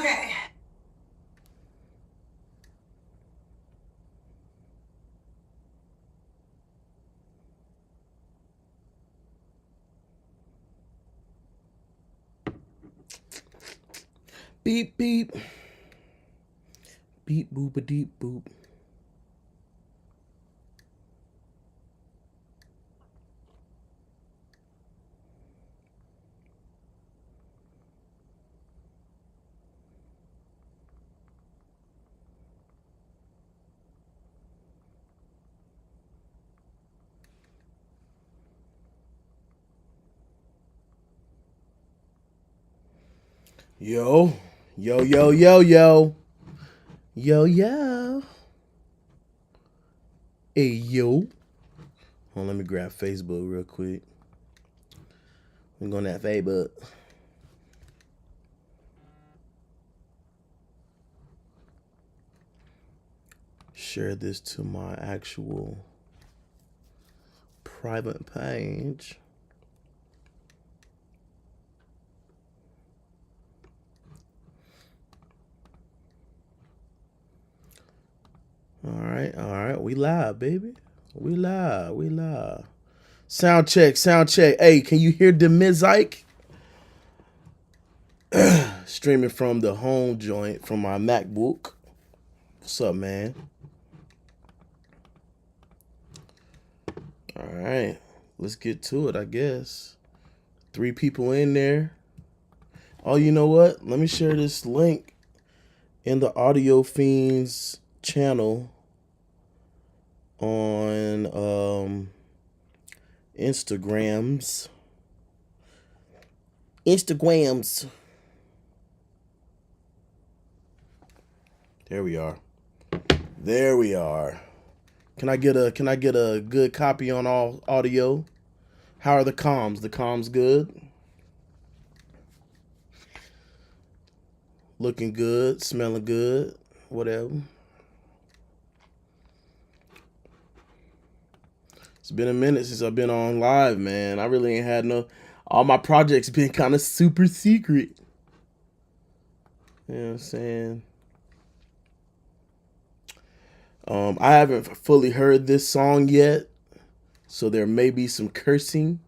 Okay. Beep, beep. Beep, boop, a deep, boop. Yo, yo, yo, yo, yo. Yo, yo. Hey, yo. Hold on, let me grab Facebook real quick. I'm going to that Facebook. Share this to my actual private page. All right. We live, baby. We live. Sound check. Hey, can you hear the Mizike? Streaming from the home joint from my MacBook. What's up, man? All right, let's get to it, I guess. 3 people in there. Oh, you know what? Let me share this link in the Audio Fiends channel on Instagrams. There we are. Can I get a good copy on all audio? How are the comms? The comms good? Looking good, smelling good, whatever. It's been a minute since I've been on live, man. I really ain't had all my projects been kind of super secret. You know what I'm saying? I haven't fully heard this song yet, so there may be some cursing.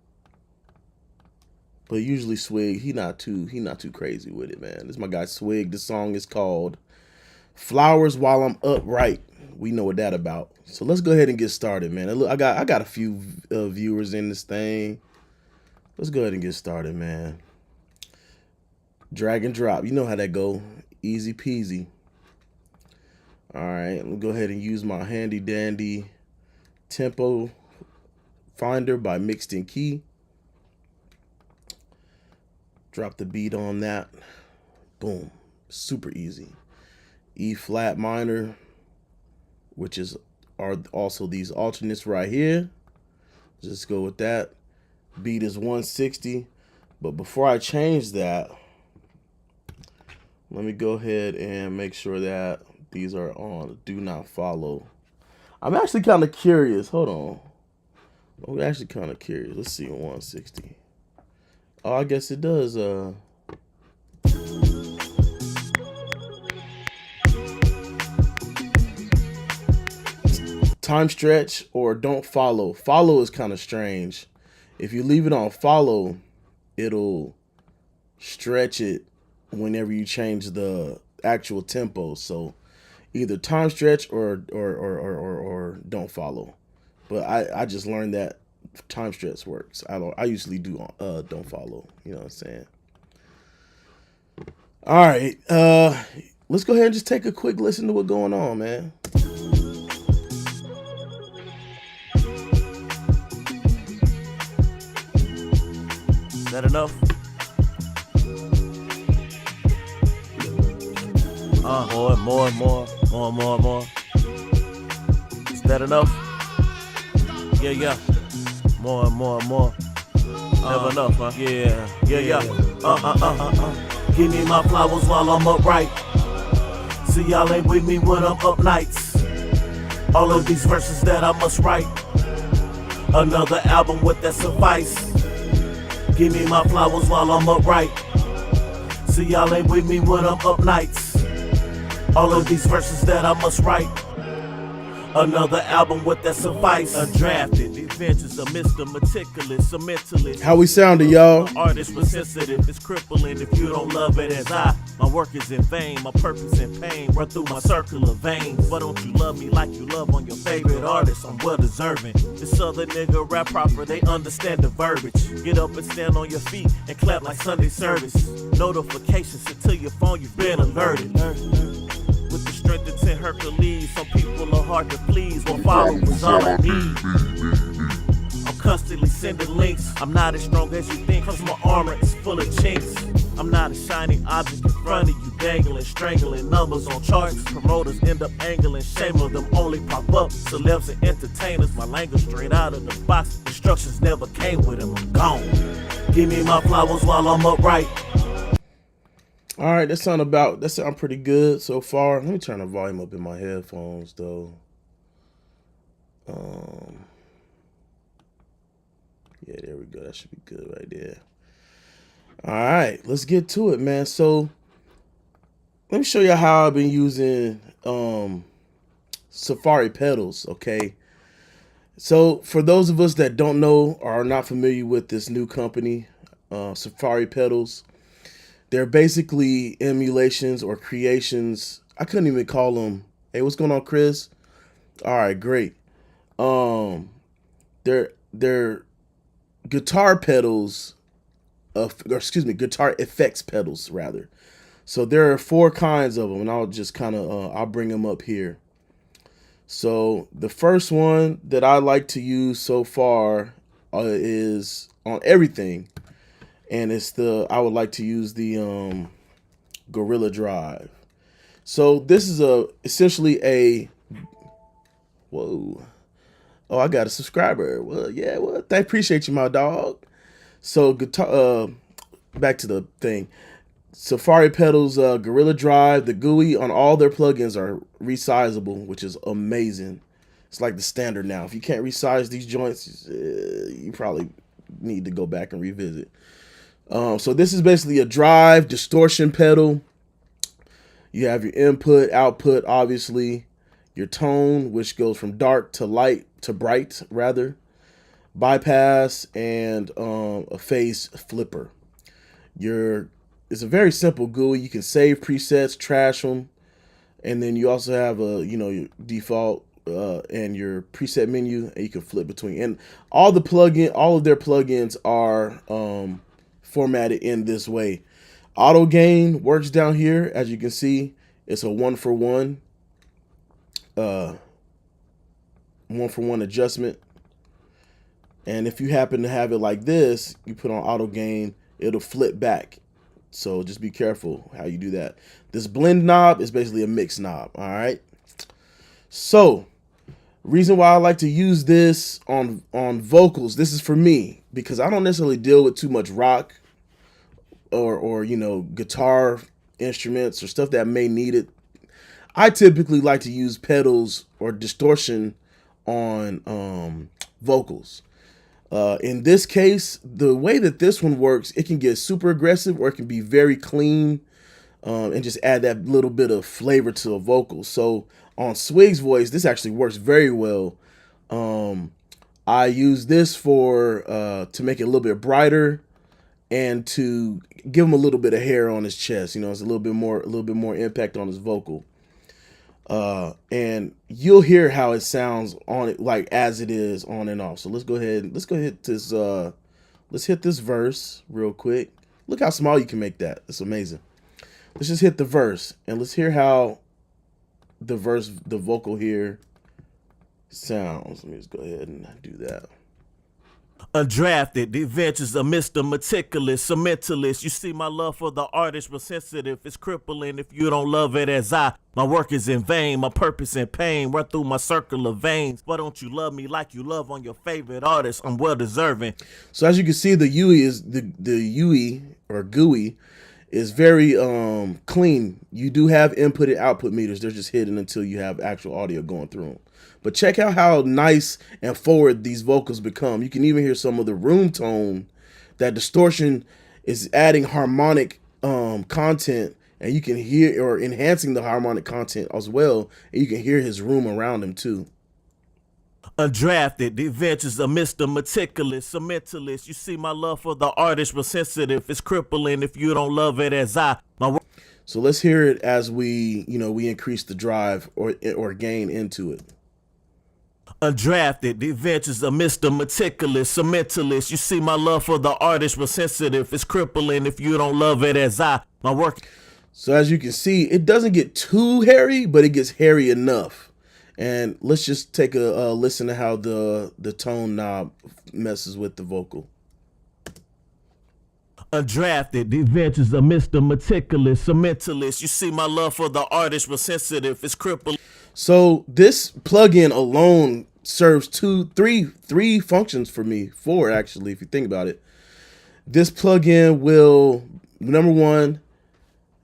But usually Swig, he not too crazy with it, man. This is my guy Swig. The song is called "Flowers While I'm Upright." We know what that about. So let's go ahead and get started, man. Look, I got a few viewers in this thing. Let's go ahead and get started, man. Drag and drop. You know how that go. Easy peasy. All right, let me go ahead and use my handy dandy tempo finder by Mixdown Key. Drop the beat on that. Boom. Super easy. E flat minor, which are also these alternates right here. Just go with that. Beat is 160. But before I change that, let me go ahead and make sure that these are on do not follow. I'm actually kind of curious. Hold on. I'm actually kind of curious. Let's see 160. Oh, I guess it does. Time stretch or don't follow. Follow is kind of strange. If you leave it on follow, it'll stretch it whenever you change the actual tempo. So either time stretch or don't follow. But I just learned that time stretch works. I usually do don't follow. You know what I'm saying? All right. Let's go ahead and just take a quick listen to what's going on, man. Is that enough? More. Is that enough? Yeah. More. Never enough, huh? Yeah. Give me my flowers while I'm upright. See, y'all ain't with me when I'm up nights. All of these verses that I must write. Another album with that suffice. Give me my flowers while I'm upright. See, y'all ain't with me when I'm up nights. All of these verses that I must write. Another album with that suffice. Undrafted, the adventures of Mr. Meticulous, a mentalist. How we sounding, y'all? The artist was sensitive, it's crippling if you don't love it as I. My work is in vain, my purpose in pain. Run through my circle of veins. Why don't you love me like you love on your favorite artist? I'm well deserving. This other nigga rap proper, they understand the verbiage. Get up and stand on your feet and clap like Sunday service. Notifications until your phone, you've been alerted. With the strength of 10 Hercules, some people are hard to please. One follow is all I need. I'm constantly sending links. I'm not as strong as you think, cause my armor is full of chinks. I'm not a shiny object in front of you, dangling, strangling numbers on charts. Promoters end up angling, shame of them only pop up. Celebs and entertainers, my language straight out of the box. Instructions never came with them, I'm gone. Give me my flowers while I'm upright. All right, that sound pretty good so far. Let me turn the volume up in my headphones though. Yeah, there we go. That should be good right there. All right, let's get to it, man. So let me show you how I've been using Safari pedals, okay? So for those of us that don't know or are not familiar with this new company, Safari pedals, they're basically emulations or creations. I couldn't even call them. Hey, what's going on, Chris? All right, great. They're guitar pedals, guitar effects pedals rather. So there are 4 kinds of them, and I'll just kind of I'll bring them up here. So the first one that I like to use so far is on everything. And I would like to use the Gorilla Drive. So this is essentially a, whoa. Oh, I got a subscriber. Well, yeah, well, I appreciate you, my dog. So back to the thing. Safari pedals, Gorilla Drive, the GUI on all their plugins are resizable, which is amazing. It's like the standard now. If you can't resize these joints, you probably need to go back and revisit. So this is basically a drive distortion pedal. You have your input, output, obviously, your tone, which goes from dark to light to bright, rather, bypass, and a phase flipper. It's a very simple GUI. You can save presets, trash them, and then you also have your default and your preset menu, and you can flip between. And all of their plugins are formatted in this way. Auto gain works down here. As you can see, it's a 1-for-1 adjustment. And if you happen to have it like this, you put on auto gain, it'll flip back. So just be careful how you do that. This blend knob is basically a mix knob. All right. So reason why I like to use this on vocals, this is for me, because I don't necessarily deal with too much rock or guitar instruments or stuff that may need it. I typically like to use pedals or distortion on vocals. In this case, the way that this one works, it can get super aggressive or it can be very clean and just add that little bit of flavor to a vocal. So on Swig's voice, this actually works very well. I use this to make it a little bit brighter and to give him a little bit of hair on his chest. It's a little bit more impact on his vocal. And you'll hear how it sounds on it, like as it is on and off. So let's go ahead. Let's hit this verse real quick. Look how small you can make that. It's amazing. Let's just hit the verse and let's hear how the vocal here sounds. Let me just go ahead and do that. Undrafted, the adventures of Mr. Meticulous, a mentalist. You see, my love for the artist was sensitive. It's crippling if you don't love it as I. My work is in vain, my purpose in pain. Run through my circle of veins. Why don't you love me like you love on your favorite artist? I'm well deserving. So as you can see, the UE is the UE or GUI is very clean. You do have input and output meters. They're just hidden until you have actual audio going through them. But check out how nice and forward these vocals become. You can even hear some of the room tone. That distortion is adding harmonic content, and you can hear, or enhancing the harmonic content as well, and you can hear his room around him too. Undrafted, the adventures of Mr. Meticulous, a mentalist. You see, my love for the artist was sensitive. It's crippling if you don't love it as I. So let's hear it as we increase the drive or gain into it. Undrafted, the adventures of Mr. Meticulous, a mentalist. You see, my love for the artist was sensitive. It's crippling if you don't love it as I. My work. So as you can see, it doesn't get too hairy, but it gets hairy enough. And let's just take a listen to how the tone knob messes with the vocal. Undrafted, the adventures of Mr. Meticulous, a mentalist. You see, my love for the artist was sensitive. It's crippling. So this plugin alone serves three functions for me. Four, actually, if you think about it. This plugin will, number one,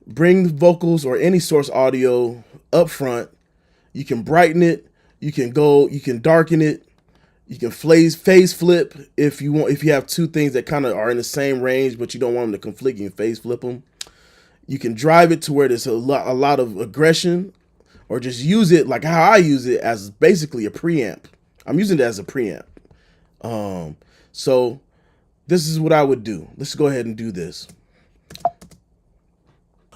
bring the vocals or any source audio up front. You can brighten it. You can darken it. You can phase flip if you want. If you have two things that kind of are in the same range, but you don't want them to conflict, you can phase flip them. You can drive it to where there's a lot of aggression, or just use it like how I use it, as basically a preamp. I'm using it as a preamp. So this is what I would do. Let's go ahead and do this.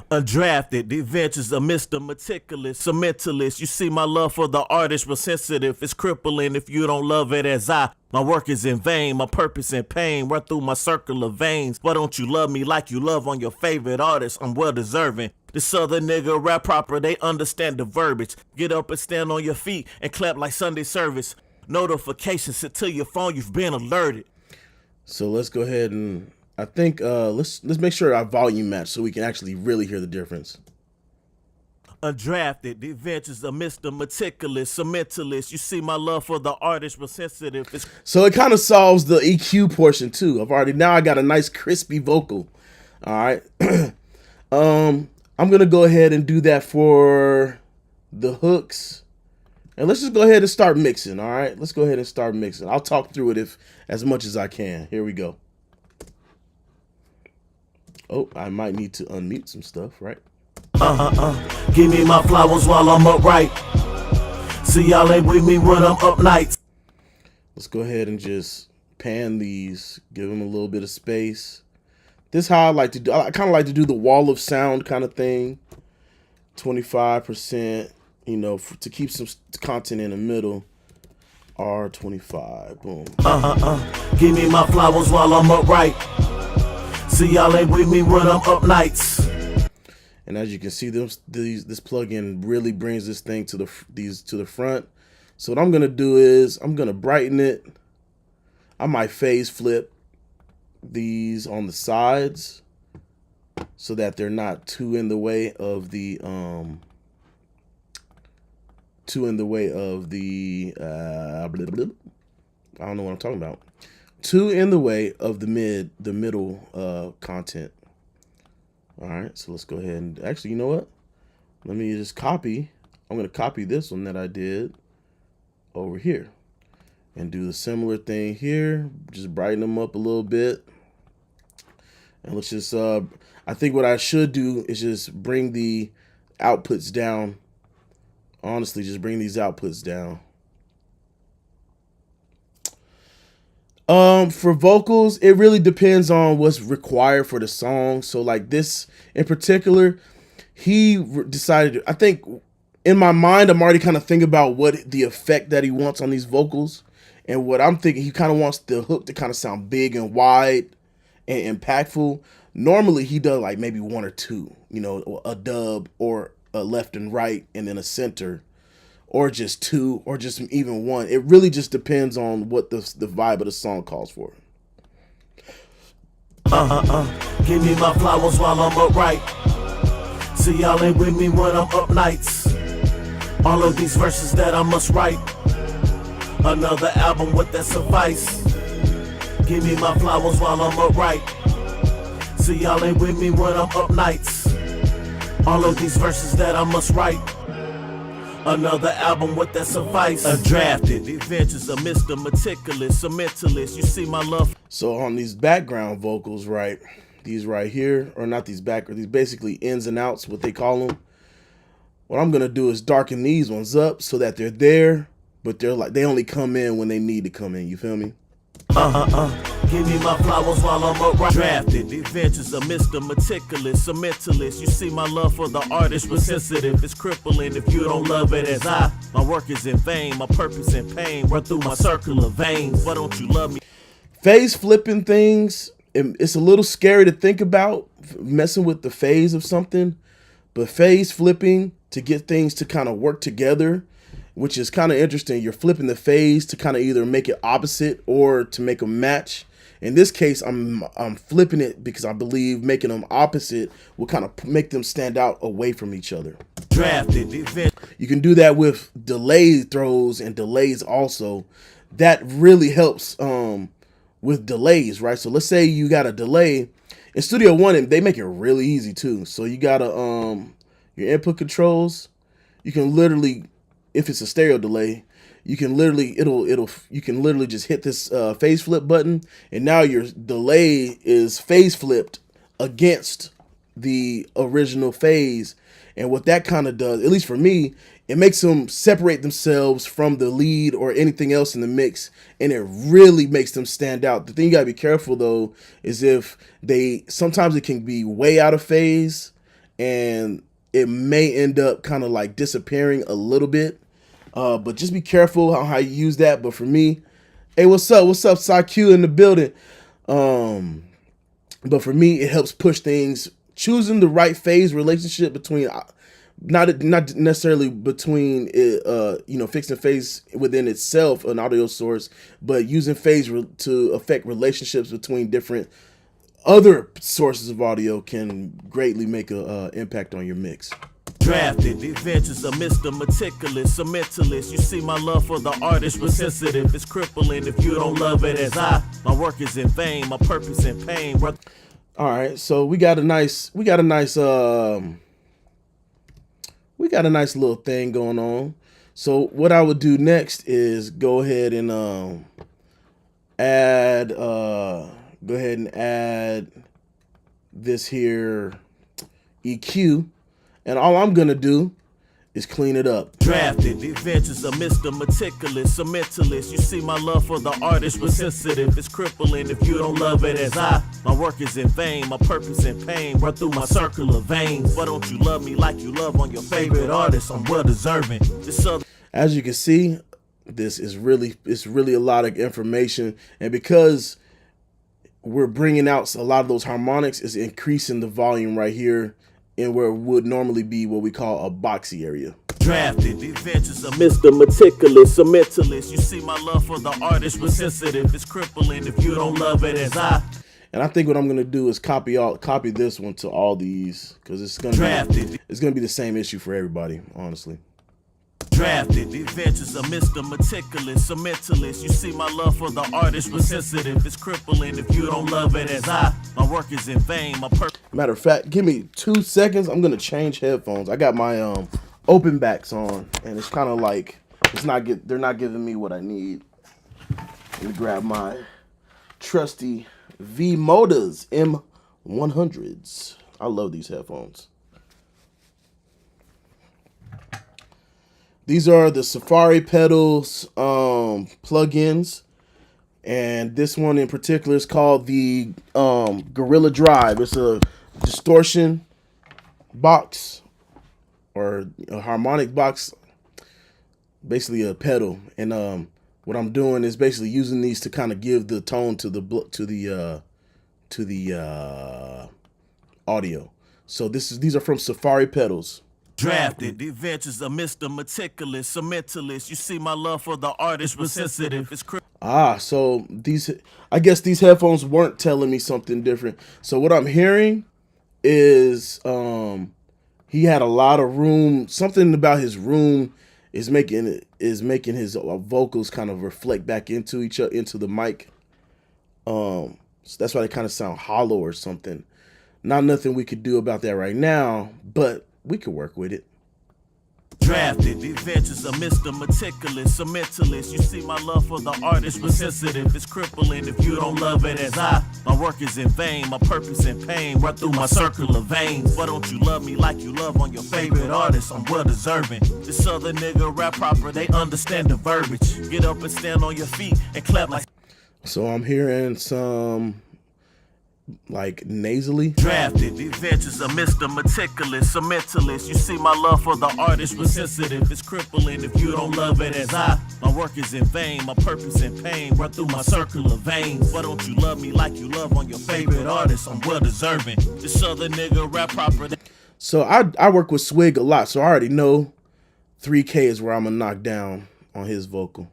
Undrafted, the adventures of Mr. Meticulous, a mentalist. You see, my love for the artist was sensitive. It's crippling if you don't love it as I. My work is in vain, my purpose in pain. Run through my circle of veins. Why don't you love me like you love on your favorite artist? I'm well deserving. This other nigga rap proper, they understand the verbiage. Get up and stand on your feet and clap like Sunday service. Notifications sent to your phone, you've been alerted. So let's go ahead and I think let's make sure our volume match so we can actually really hear the difference. Undrafted, the adventures of Mr. Meticulous, a mentalist. You see, my love for the artist was sensitive. So it kind of solves the EQ portion too. Now I got a nice crispy vocal. All right. I'm gonna go ahead and do that for the hooks. And let's just go ahead and start mixing. All right. Let's go ahead and start mixing. I'll talk through it as much as I can. Here we go. Oh, I might need to unmute some stuff, right? Give me my flowers while I'm upright. See, y'all ain't with me when I'm up nights. Let's go ahead and just pan these, give them a little bit of space. This is how I like to do. I kind of like to do the wall of sound kind of thing. 25%, to keep some content in the middle. R25, boom. Give me my flowers while I'm upright. See, y'all ain't with me when I'm up nights. And as you can see, this plugin really brings this thing to the front. So what I'm gonna do is I'm gonna brighten it. I might phase flip these on the sides so that they're not too in the way of the I don't know what I'm talking about. Too in the way of the middle content. All right, so let's go ahead and actually, you know what? Let me just copy. I'm going to copy this one that I did over here and do the similar thing here. Just brighten them up a little bit. And let's just, I think what I should do is just bring the outputs down. Honestly, just bring these outputs down. For vocals, it really depends on what's required for the song. So like this in particular, he decided, I think in my mind, I'm already kind of thinking about what the effect that he wants on these vocals. And what I'm thinking, he kind of wants the hook to kind of sound big and wide and impactful. Normally he does like maybe one or two, a dub or a left and right and then a center. Or just two, or just even one. It really just depends on what the vibe of the song calls for. Give me my flowers while I'm upright. See, y'all ain't with me when I'm up nights. All of these verses that I must write. Another album with that suffice. Give me my flowers while I'm upright. See, y'all ain't with me when I'm up nights. All of these verses that I must write. Another album with that suffice. Undrafted, the adventures of Mr. Meticulous, a mentalist. You see my love. So on these background vocals, right, these right here, or not these back, or these basically ins and outs, what they call them. What I'm gonna do is darken these ones up so that they're there, but they're like, they only come in when they need to come in. You feel me? Give me my flowers while I'm up drafted. The adventures of Mr. Meticulous, a mentalist. You see my love for the artist was sensitive. It's crippling if you don't love it as I. My work is in vain, my purpose in pain. Run through my circular veins. Why don't you love me? Phase flipping things, it's a little scary to think about, messing with the phase of something, but phase flipping to get things to kind of work together, which is kind of interesting. You're flipping the phase to kind of either make it opposite or to make them match. In this case, I'm flipping it because I believe making them opposite will kind of make them stand out away from each other. Drafted event. You can do that with delay throws and delays also. That really helps with delays, right? So let's say you got a delay. In Studio One, they make it really easy too. So you got your input controls. You can literally, if it's a stereo delay, you can literally you can literally just hit this phase flip button, and now your delay is phase flipped against the original phase. And what that kind of does, at least for me, it makes them separate themselves from the lead or anything else in the mix, and it really makes them stand out. The thing you gotta be careful though is if sometimes it can be way out of phase, and it may end up kind of like disappearing a little bit. But just be careful how you use that. But for me, hey, what's up? What's up, SciQ in the building? But for me, it helps push things, choosing the right phase relationship between, not necessarily between, fixing phase within itself, an audio source, but using phase to affect relationships between different other sources of audio can greatly make an impact on your mix. Drafted, the adventures of Mr. Meticulous, a mentalist. You see my love for the artist was sensitive. It's crippling if you don't love it as I. My work is in vain, my purpose in pain. All right, so we got a nice little thing going on. So what I would do next is go ahead and add this here EQ. And all I'm gonna do is clean it up. Drafted, the adventures of Mr. Meticulous, a mentalist. You see my love for the artist was sensitive. It's crippling if you don't love it as I. My work is in vain, my purpose in pain. Run through my circular veins. Why don't you love me like you love on your favorite artist? I'm well deserving. As you can see, it's really a lot of information, and because we're bringing out a lot of those harmonics, is increasing the volume right here in where it would normally be what we call a boxy area. Drafted, the adventures of Mr. Meticulous, a mentalist. You see my love for the artist was sensitive. It's crippling if you don't love it as I. And I think what I'm gonna do is copy this one to all these, because it's gonna be the same issue for everybody, honestly. Drafted, the adventures of Mr. Meticulous, a mentalist. You see my love for the artist was sensitive. It's crippling if you don't love it as I. My work is in vain, my purpose. Matter of fact, give me 2 seconds. I'm gonna change headphones. I got my open backs on, and it's kind of like they're not giving me what I need. Let me grab my trusty V Modas M100s. I love these headphones. These are the Safari Pedals plugins, and this one in particular is called the Gorilla Drive. It's a distortion box or a harmonic box, basically a pedal. And what I'm doing is basically using these to kind of give the tone to the audio. So these are from Safari Pedals. Drafted, the adventures of Mr. Meticulous, a mentalist. You see my love for the artist was sensitive. It's so I guess these headphones weren't telling me something different. So what I'm hearing is he had a lot of room. Something about his room is making his vocals kind of reflect back into the mic. So that's why they kind of sound hollow or something. Not nothing we could do about that right now, but we could work with it. Drafted, the adventures of Mr. Meticulous, a mentalist. You see my love for the artist was sensitive, it's crippling if you don't love it as I. My work is in vain, my purpose in pain, run through my circular veins. Why don't you love me like you love on your favorite artist? I'm well deserving. This other nigga rap proper, they understand the verbiage. Get up and stand on your feet and clap like. So I'm hearing some like nasally. Drafted, the adventures of Mr. Meticulous, a mentalist. You see my love for the artist was sensitive, it's crippling if you don't love it as I. My work is in vain, my purpose in pain, run through my circular veins. Why don't you love me like you love on your favorite artist? I'm well deserving. This other nigga rap proper. So I work with Swig a lot, so I already know 3K is where I'm gonna knock down on his vocal.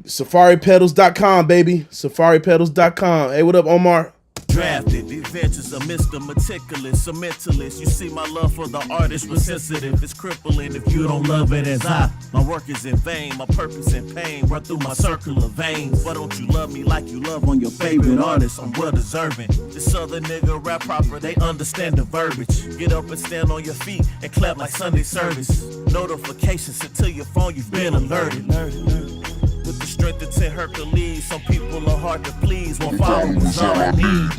SafariPedals.com, baby. SafariPedals.com. Hey, what up, Omar? Drafted, the adventures of Mr. Meticulous, a mentalist. You see my love for the artist was sensitive, it's crippling if you don't love it as I. My work is in vain, my purpose in pain, run through my circular veins. Why don't you love me like you love on your favorite artist? I'm well deserving. This other nigga rap proper, they understand the verbiage. Get up and stand on your feet and clap like Sunday service. Notifications until your phone, you've been alerted. With the strength of 10 Hercules, some people are hard to please. One follower's all I need.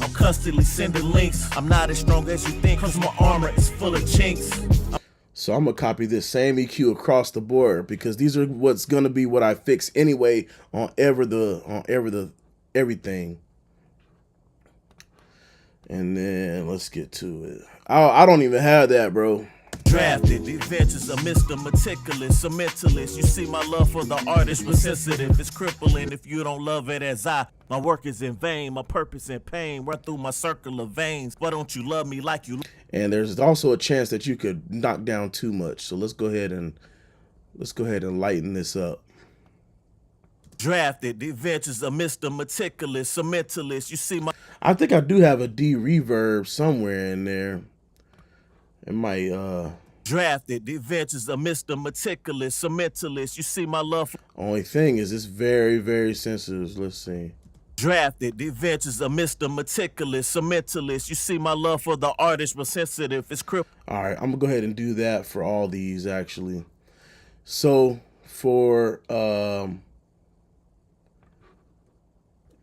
I'm constantly sending links. I'm not as strong as you think, cause my armor is full of chinks. So I'm gonna copy this same EQ across the board because these are what's gonna be what I fix anyway on everything. And then let's get to it. I don't even have that, bro. Drafted, the adventures of Mr. Meticulous, a mentalist. You see my love for the artist was sensitive, it's crippling if you don't love it as I. My work is in vain, my purpose in pain, run through my circular veins. Why don't you love me like you? And there's also a chance that you could knock down too much. So let's go ahead and lighten this up. Drafted, the adventures of Mr. Meticulous, a mentalist. You see my. I think I do have a D reverb somewhere in there. It might Drafted, the adventures of Mr. Meticulous, a mentalist. You see my love. Only thing is it's very, very sensitive. Let's see. Drafted, the adventures of Mr. Meticulous, a mentalist. You see my love for the artist was sensitive, it's crippled. All right, I'm gonna go ahead and do that for all these actually. So for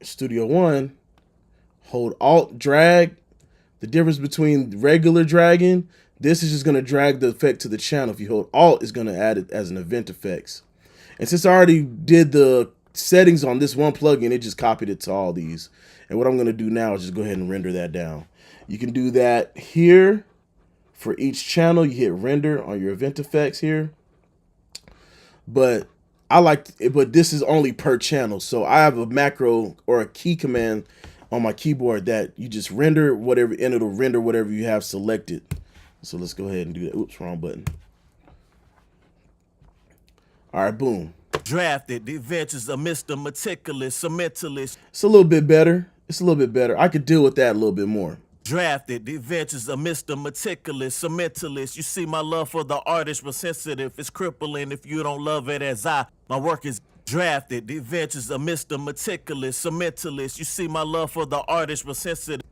Studio One, hold Alt, drag. The difference between regular dragging, this is just going to drag the effect to the channel. If you hold Alt, it's going to add it as an event effects. And since I already did the settings on this one plugin, it just copied it to all these. And what I'm going to do now is just go ahead and render that down. You can do that here. For each channel, you hit render on your event effects here. But but this is only per channel. So I have a macro or a key command on my keyboard that you just render whatever, and it'll render whatever you have selected. So let's go ahead and do that. Oops, wrong button. All right, boom. Drafted, the adventures of Mr. Meticulous, a mentalist. It's a little bit better. It's a little bit better. I could deal with that a little bit more. Drafted, the adventures of Mr. Meticulous, a mentalist. You see my love for the artist was sensitive, it's crippling if you don't love it as I. My work is. Drafted, the adventures of Mr. Meticulous, a mentalist. You see my love for the artist was sensitive,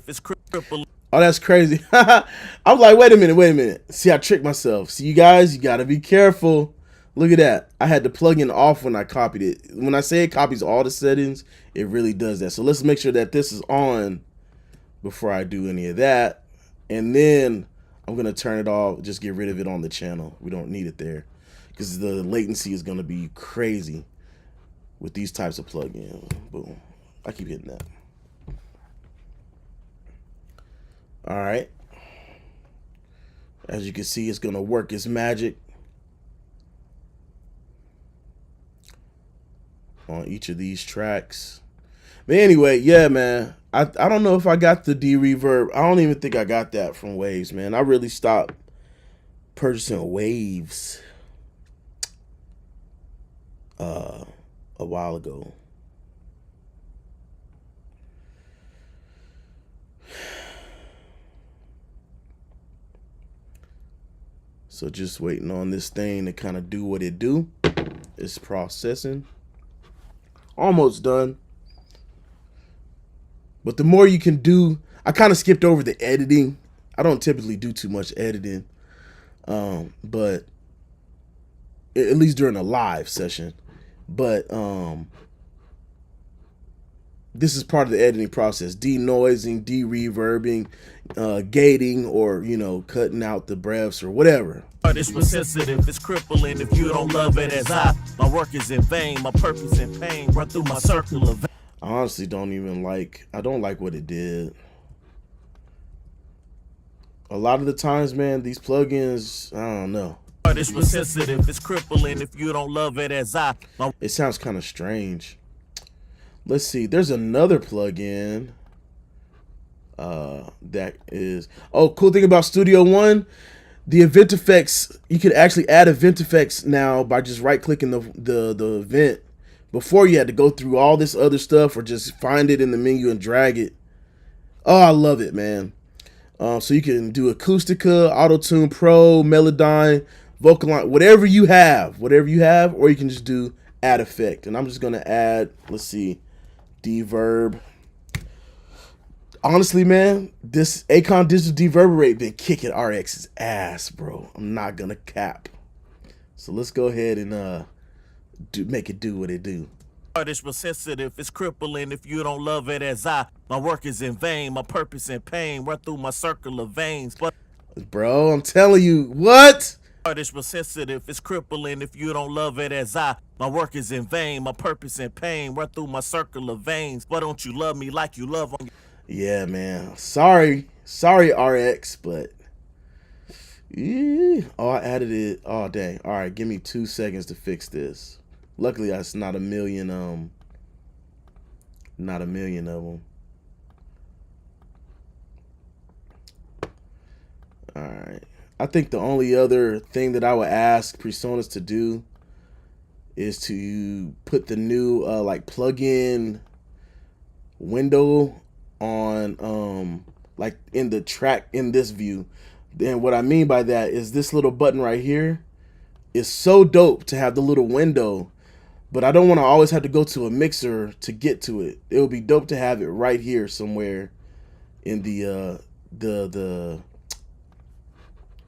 it's crippling. Oh, that's crazy. I'm like, wait a minute. See, I tricked myself. See, you guys, you gotta be careful. Look at that. I had the plugin off when I copied it. When I say it copies all the settings, it really does that. So let's make sure that this is on before I do any of that. And then I'm gonna turn it off, just get rid of it on the channel. We don't need it there, because the latency is going to be crazy with these types of plugins. Boom. I keep hitting that. All right. As you can see, it's going to work its magic on each of these tracks. But anyway, yeah, man. I don't know if I got the D reverb. I don't even think I got that from Waves, man. I really stopped purchasing Waves a while ago. So just waiting on this thing to kind of do what it do. It's processing. Almost done. But the more you can do, I kind of skipped over the editing. I don't typically do too much editing, but at least during a live session. But this is part of the editing process: denoising, de-reverbing, gating, or cutting out the breaths or whatever. It's sensitive, it's crippling if you don't love it as I. My work is in vain, my purpose in pain. Run through my circle of. I honestly don't like what it did. A lot of the times, man, these plugins, I don't know. It's sensitive, it's crippling if you don't love it as I. It sounds kind of strange. Let's see. There's another plugin that is. Oh, cool thing about Studio One, the event effects. You can actually add event effects now by just right clicking the event. Before you had to go through all this other stuff or just find it in the menu and drag it. Oh, I love it, man. So you can do Acoustica, Auto-Tune Pro, Melodyne, Vocalize, whatever you have, or you can just do add effect. And I'm just gonna add, let's see, deverb. Honestly, man, this Acon digital deverberate been kicking RX's ass, bro. I'm not gonna cap. So let's go ahead and make it do what it do. It's sensitive, it's crippling if you don't love it as I. My work is in vain, my purpose in pain. Run through my circle of veins. But bro, I'm telling you, what? It's sensitive, it's crippling if you don't love it as I. My work is in vain, my purpose in pain. Run through my circle of veins. Why don't you love me like you love on? Yeah, man. Sorry, RX, but oh, I added it. Oh, dang. All right, give me 2 seconds to fix this. Luckily, that's not a million of them. All right. I think the only other thing that I would ask Presonus to do is to put the new like plugin window on like in the track in this view. Then what I mean by that is this little button right here is so dope to have the little window, but I don't want to always have to go to a mixer to get to it. It would be dope to have it right here somewhere in the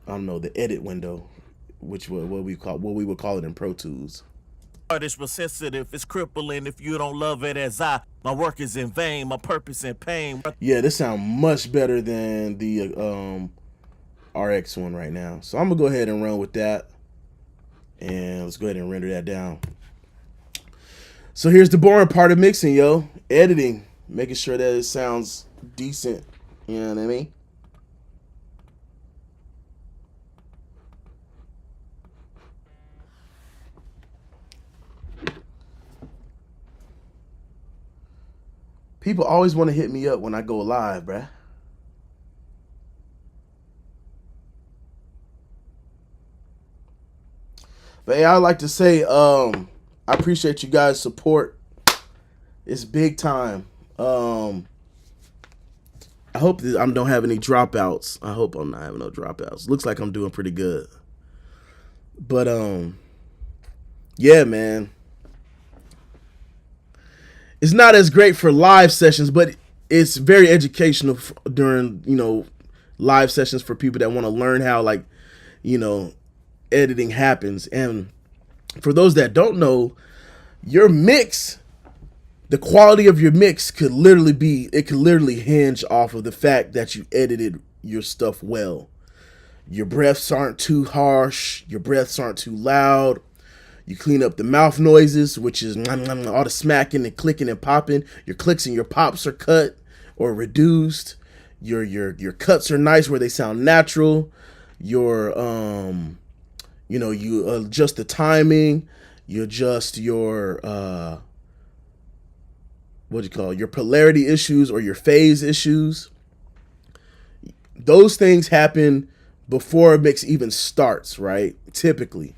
I don't know, the edit window, which what we would call it in Pro Tools. It's sensitive, it's crippling if you don't love it as I. My work is in vain, my purpose in pain. Yeah, this sounds much better than the RX one right now. So I'm gonna go ahead and run with that, and let's go ahead and render that down. So here's the boring part of mixing, yo. Editing, making sure that it sounds decent. You know what I mean? People always want to hit me up when I go live, bruh. But hey, I'd like to say, I appreciate you guys' support. It's big time. I hope that I don't have any dropouts. I hope I'm not having no dropouts. Looks like I'm doing pretty good. But yeah, man. It's not as great for live sessions, but it's very educational during, live sessions for people that want to learn how, like, editing happens. And for those that don't know, your mix, the quality of your mix could literally hinge off of the fact that you edited your stuff well. Your breaths aren't too harsh. Your breaths aren't too loud. You clean up the mouth noises, which is all the smacking and clicking and popping. Your clicks and your pops are cut or reduced. Your cuts are nice where they sound natural. Your you adjust the timing. You adjust your your polarity issues or your phase issues. Those things happen before a mix even starts, right? Typically.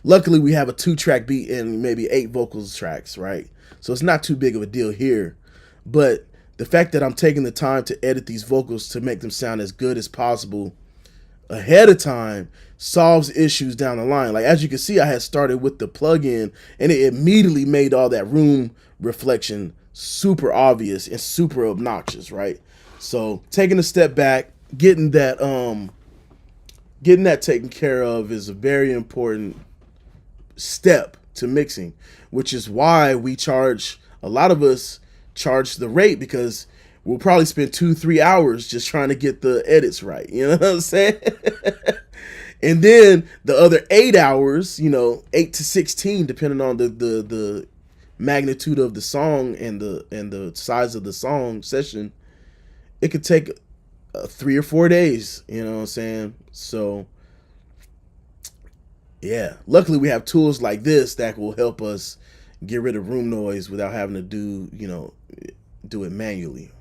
Luckily, we have a 2-track beat and maybe 8 vocals tracks, right? So it's not too big of a deal here. But the fact that I'm taking the time to edit these vocals to make them sound as good as possible ahead of time solves issues down the line. Like, as you can see, I had started with the plugin, and it immediately made all that room reflection super obvious and super obnoxious, right? So taking a step back, getting that getting that taken care of is a very important step to mixing, which is why we charge, a lot of us charge the rate, because we'll probably spend 2-3 hours just trying to get the edits right. You know what I'm saying? And then the other 8 hours, 8 to 16, depending on the magnitude of the song and the size of the song session, it could take 3 or 4 days. You know what I'm saying? So yeah, luckily we have tools like this that will help us get rid of room noise without having to do it manually,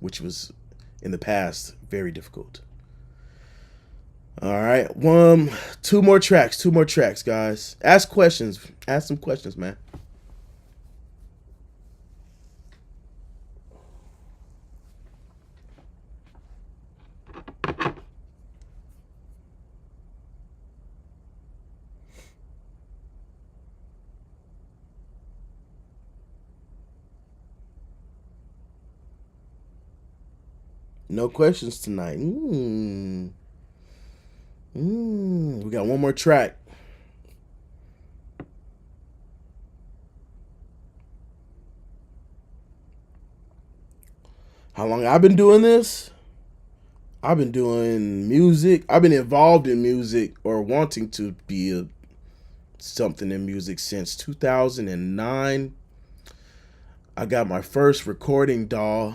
which was in the past very difficult. All right, two more tracks, guys. Ask some questions, man. No questions tonight. We got one more track. How long I've been doing this? I've been doing music. I've been involved in music or wanting to be something in music since 2009. I got my first recording DAW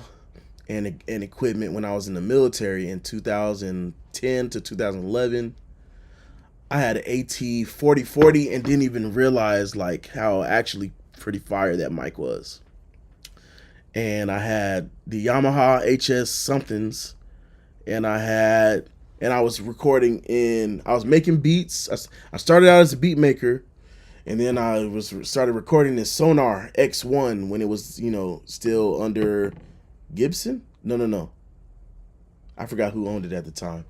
and equipment when I was in the military in 2010 to 2011. I had an AT-4040 and didn't even realize like how actually pretty fire that mic was. And I had the Yamaha HS somethings, and I was recording I was making beats. I started out as a beat maker, and then I started recording in Sonar X1 when it was, still under Gibson. No. I forgot who owned it at the time.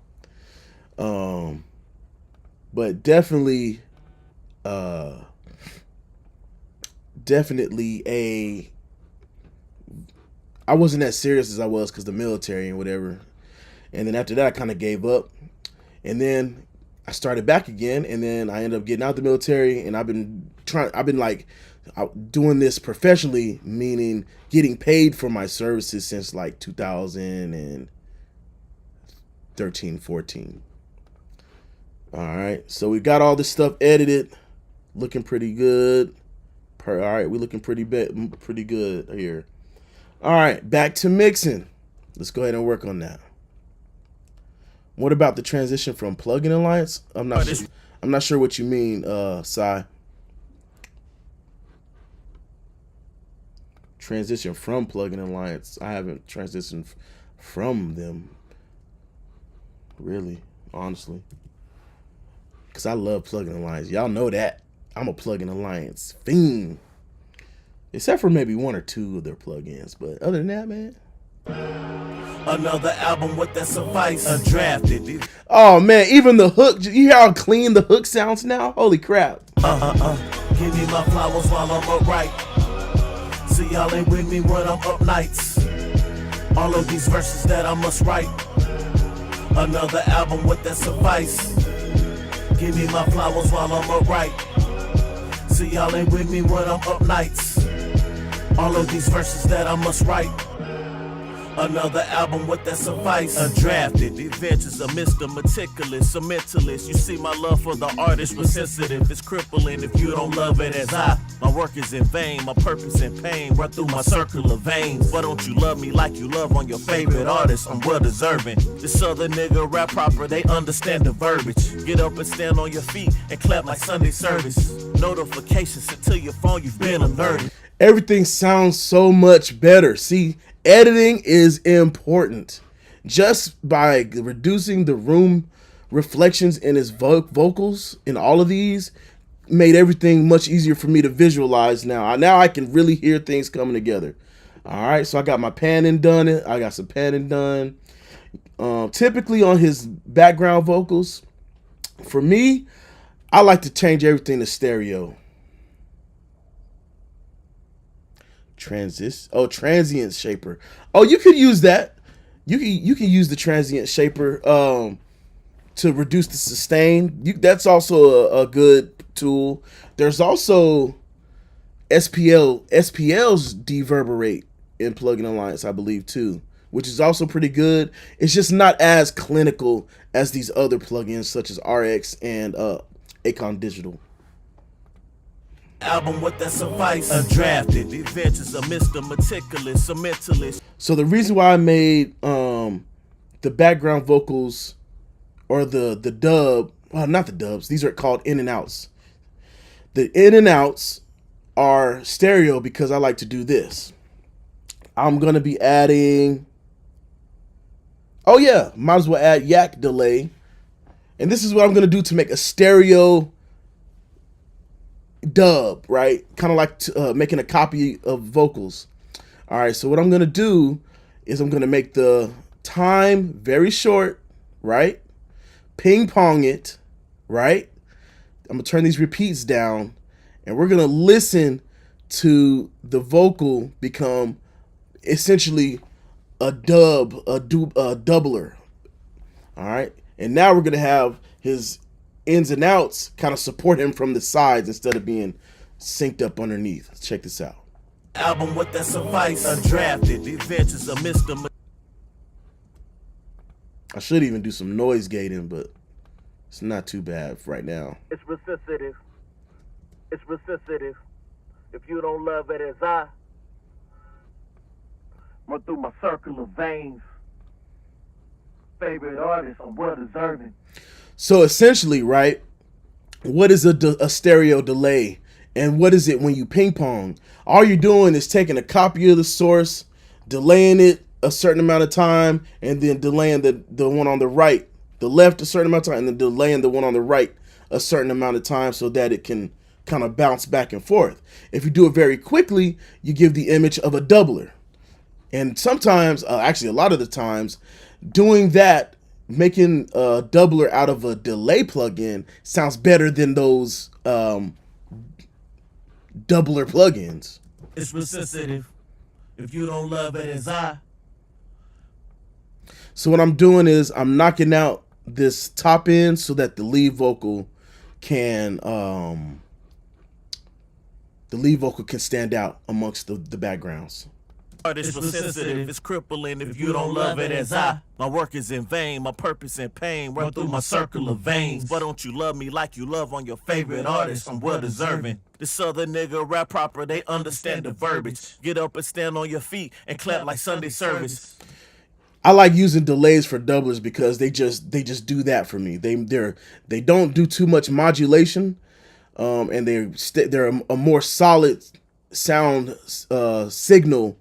But definitely I wasn't as serious as I was because the military and whatever. And then after that, I kind of gave up. And then I started back again. And then I ended up getting out the military. And I've been doing this professionally, meaning getting paid for my services since like 2013, 14. All right. So we got all this stuff edited, looking pretty good. All right. We're looking pretty good here. All right, back to mixing. Let's go ahead and work on that. What about the transition from plugin alliance? I'm not sure what you mean, Sai. Transition from plugin alliance. I haven't transitioned from them, really, honestly, because I love plugin alliance. Y'all know that. I'm a plugin alliance fiend. Except for maybe 1 or 2 of their plugins. But other than that, man. Another album with that suffice. Undrafted. Oh, man. Even the hook. You hear how clean the hook sounds now? Holy crap. Give me my flowers while I'm upright. See, y'all ain't with me when I'm up nights. All of these verses that I must write. Another album with that suffice. Give me my flowers while I'm upright. See, y'all ain't with me when I'm up nights. All of these verses that I must write. Another album with that suffice. Undrafted, the adventures of Mr. Meticulous, a mentalist. You see, my love for the artist was sensitive. It's crippling if you don't love it as I. My work is in vain, my purpose in pain. Run through my circle of veins. Why don't you love me like you love on your favorite artist? I'm well deserving. This other nigga rap proper, they understand the verbiage. Get up and stand on your feet and clap like Sunday service. Notifications sent to your phone, you've been alerted. Everything sounds so much better. See, editing is important. Just by reducing the room reflections in his vocals in all of these made everything much easier for me to visualize now. Now I can really hear things coming together. All right, so I got my panning done. I got some panning done. Typically on his background vocals, for me, I like to change everything to stereo. Transient shaper. Oh, you could use that. You can use the transient shaper to reduce the sustain. That's also a good tool. There's also SPL's deverberate in Plugin Alliance, I believe, too, which is also pretty good. It's just not as clinical as these other plugins such as RX and Acon Digital. Album with that suffice. Undrafted, the adventures of Mr. Meticulous, a mentalist. So the reason why I made the background vocals or the dub, well, not the dubs, these are called in and outs. The in and outs are stereo because I like to do this. I'm going to be adding, oh yeah, might as well add yak delay. And this is what I'm going to do to make a stereo dub, right? Kind of like making a copy of vocals. All right, so what I'm going to do is I'm going to make the time very short, right? Ping pong it, right? I'm going to turn these repeats down, and we're going to listen to the vocal become essentially a doubler. All right, and now we're going to have his ins and outs kind of support him from the sides instead of being synced up underneath. Let's check this out. Album with that suffice. Undrafted, the adventures of Mr. I should even do some noise gating, but it's not too bad right now. It's recitative. It's recitative. If you don't love it as I run through my circle of veins. Favorite artist, I'm well deserving. So essentially, right, what is a stereo delay? And what is it when you ping pong? All you're doing is taking a copy of the source, delaying it a certain amount of time, and then delaying the one on the right, the left a certain amount of time, and then delaying the one on the right a certain amount of time so that it can kind of bounce back and forth. If you do it very quickly, you give the image of a doubler. And sometimes, actually a lot of the times, doing that, making a doubler out of a delay plugin sounds better than those doubler plugins. It's recitative. If you don't love it as I. So what I'm doing is I'm knocking out this top end so that the lead vocal can stand out amongst the backgrounds. It's sensitive, it's crippling if you don't love it as I. My work is in vain, my purpose in pain. Run through my circle of veins. Why don't you love me like you love on your favorite artist? I'm well deserving. This other nigga rap proper, they understand the verbiage. Get up and stand on your feet and clap like Sunday service. I like using delays for doublers because they just do that for me. They don't do too much modulation, and they're a more solid sound signal.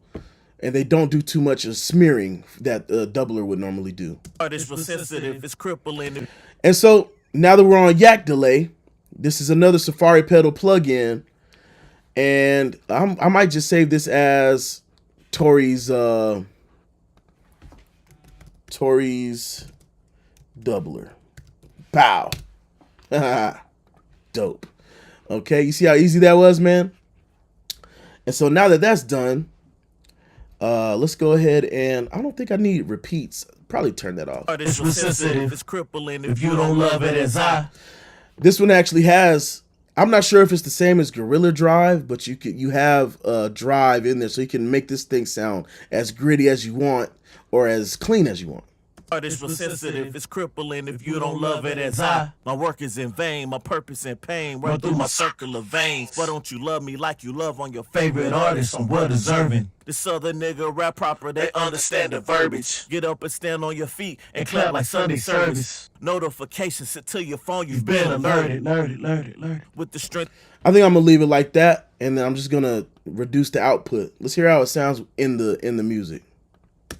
And they don't do too much of smearing that a doubler would normally do. It's sensitive, it's crippling. And so now that we're on yak delay, this is another Safari pedal plugin, and I might just save this as Tori's doubler. Pow. Dope. Okay, you see how easy that was, man? And so now that that's done, let's go ahead and I don't think I need repeats. Probably turn that off. It's sensitive, it's crippling if you don't love it as I. This one actually has, I'm not sure if it's the same as Gorilla Drive, but you have a drive in there so you can make this thing sound as gritty as you want or as clean as you want. It's sensitive, it's crippling if you don't love it as I. My work is in vain, my purpose in pain. Run through my circle of veins. Why don't you love me like you love on your favorite artist? I'm well deserving. This other nigga rap proper, they understand the verbiage. Get up and stand on your feet and clap like Sunday service. Notifications sent to your phone, you've been alerted. With the strength. I think I'm gonna leave it like that, and then I'm just gonna reduce the output. Let's hear how it sounds in the music.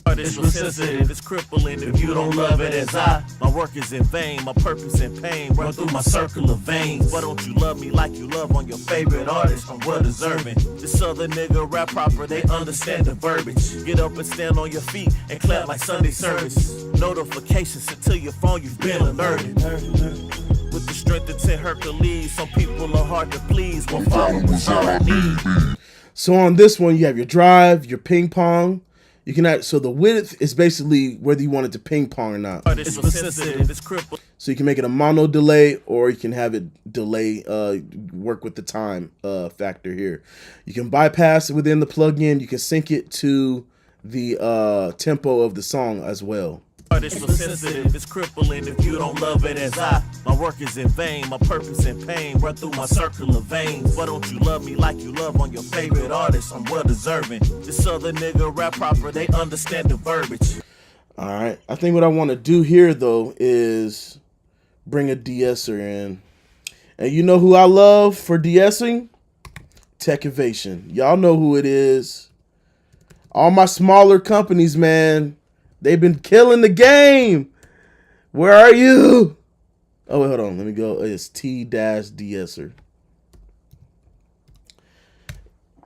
It's sensitive, it's crippling if you don't love it as I. My work is in vain, my purpose in pain. Run through my circle of veins. Why don't you love me like you love on your favorite artist? I'm well deserving. This other nigga rap proper, they understand the verbiage. Get up and stand on your feet and clap like Sunday service. Notifications sent to your phone, you've been alerted. With the strength of 10 Hercules, some people are hard to please. One follow is all I need. So on this one, you have your drive, your ping pong, You can so the width is basically whether you want it to ping pong or not. It's sensitive, it's crippled. So you can make it a mono delay, or you can have it delay, work with the time factor here. You can bypass it within the plugin. You can sync it to the tempo of the song as well. It's sensitive, it's crippling if you don't love it as I. My work is in vain, my purpose in pain, run through my circle of veins. Why don't you love me like you love on your favorite artist? I'm well deserving. This other nigga rap proper, they understand the verbiage. All right, I think what I want to do here though is bring a de-esser in. And you know who I love for de-essing? Tech Evasion. Y'all know who it is. All my smaller companies, man. They've been killing the game. Where are you? Oh, wait, hold on. Let me go. It's T-de-esser.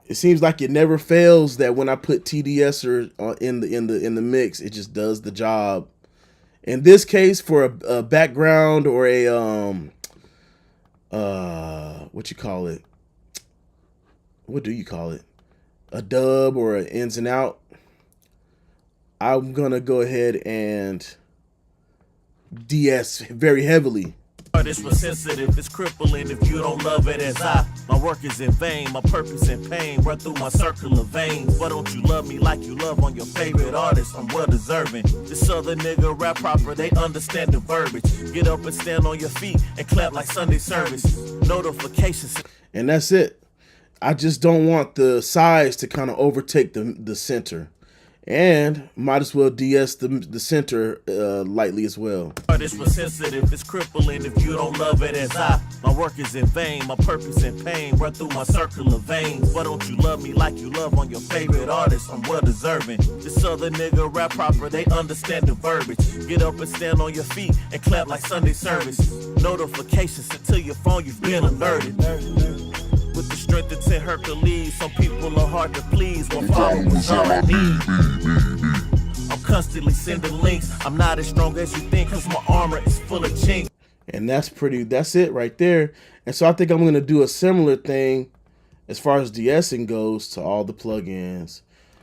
It seems like it never fails that when I put TDSer in the mix, it just does the job. In this case, for a background or a what you call it? What do you call it? A dub or an ins and out. I'm gonna go ahead and DS very heavily. It's sensitive, it's crippling if you don't love it as I. My work is in vain, my purpose in pain, run through my circle of veins. Why don't you love me like you love on your favorite artist? I'm well deserving. This other nigga rap proper, they understand the verbiage. Get up and stand on your feet and clap like Sunday service. Notifications. And that's it. I just don't want the size to kind of overtake the center. And might as well DS the center lightly as well. It's sensitive, it's crippling if you don't love it as I. My work is in vain, my purpose in pain, run through my circle of veins. Why don't you love me like you love on your favorite artist? I'm well deserving. This other nigga rap proper, they understand the verbiage. Get up and stand on your feet and clap like Sunday service. Notifications until your phone, you've been alerted. With the strength of 10 Hercules, some people are hard to please. One followers all I need. I'm constantly sending links. I'm not as strong as you think, cause my armor is full of chinks. And that's it right there. And so I think I'm gonna do a similar thing as far as de-essing goes to all the plugins.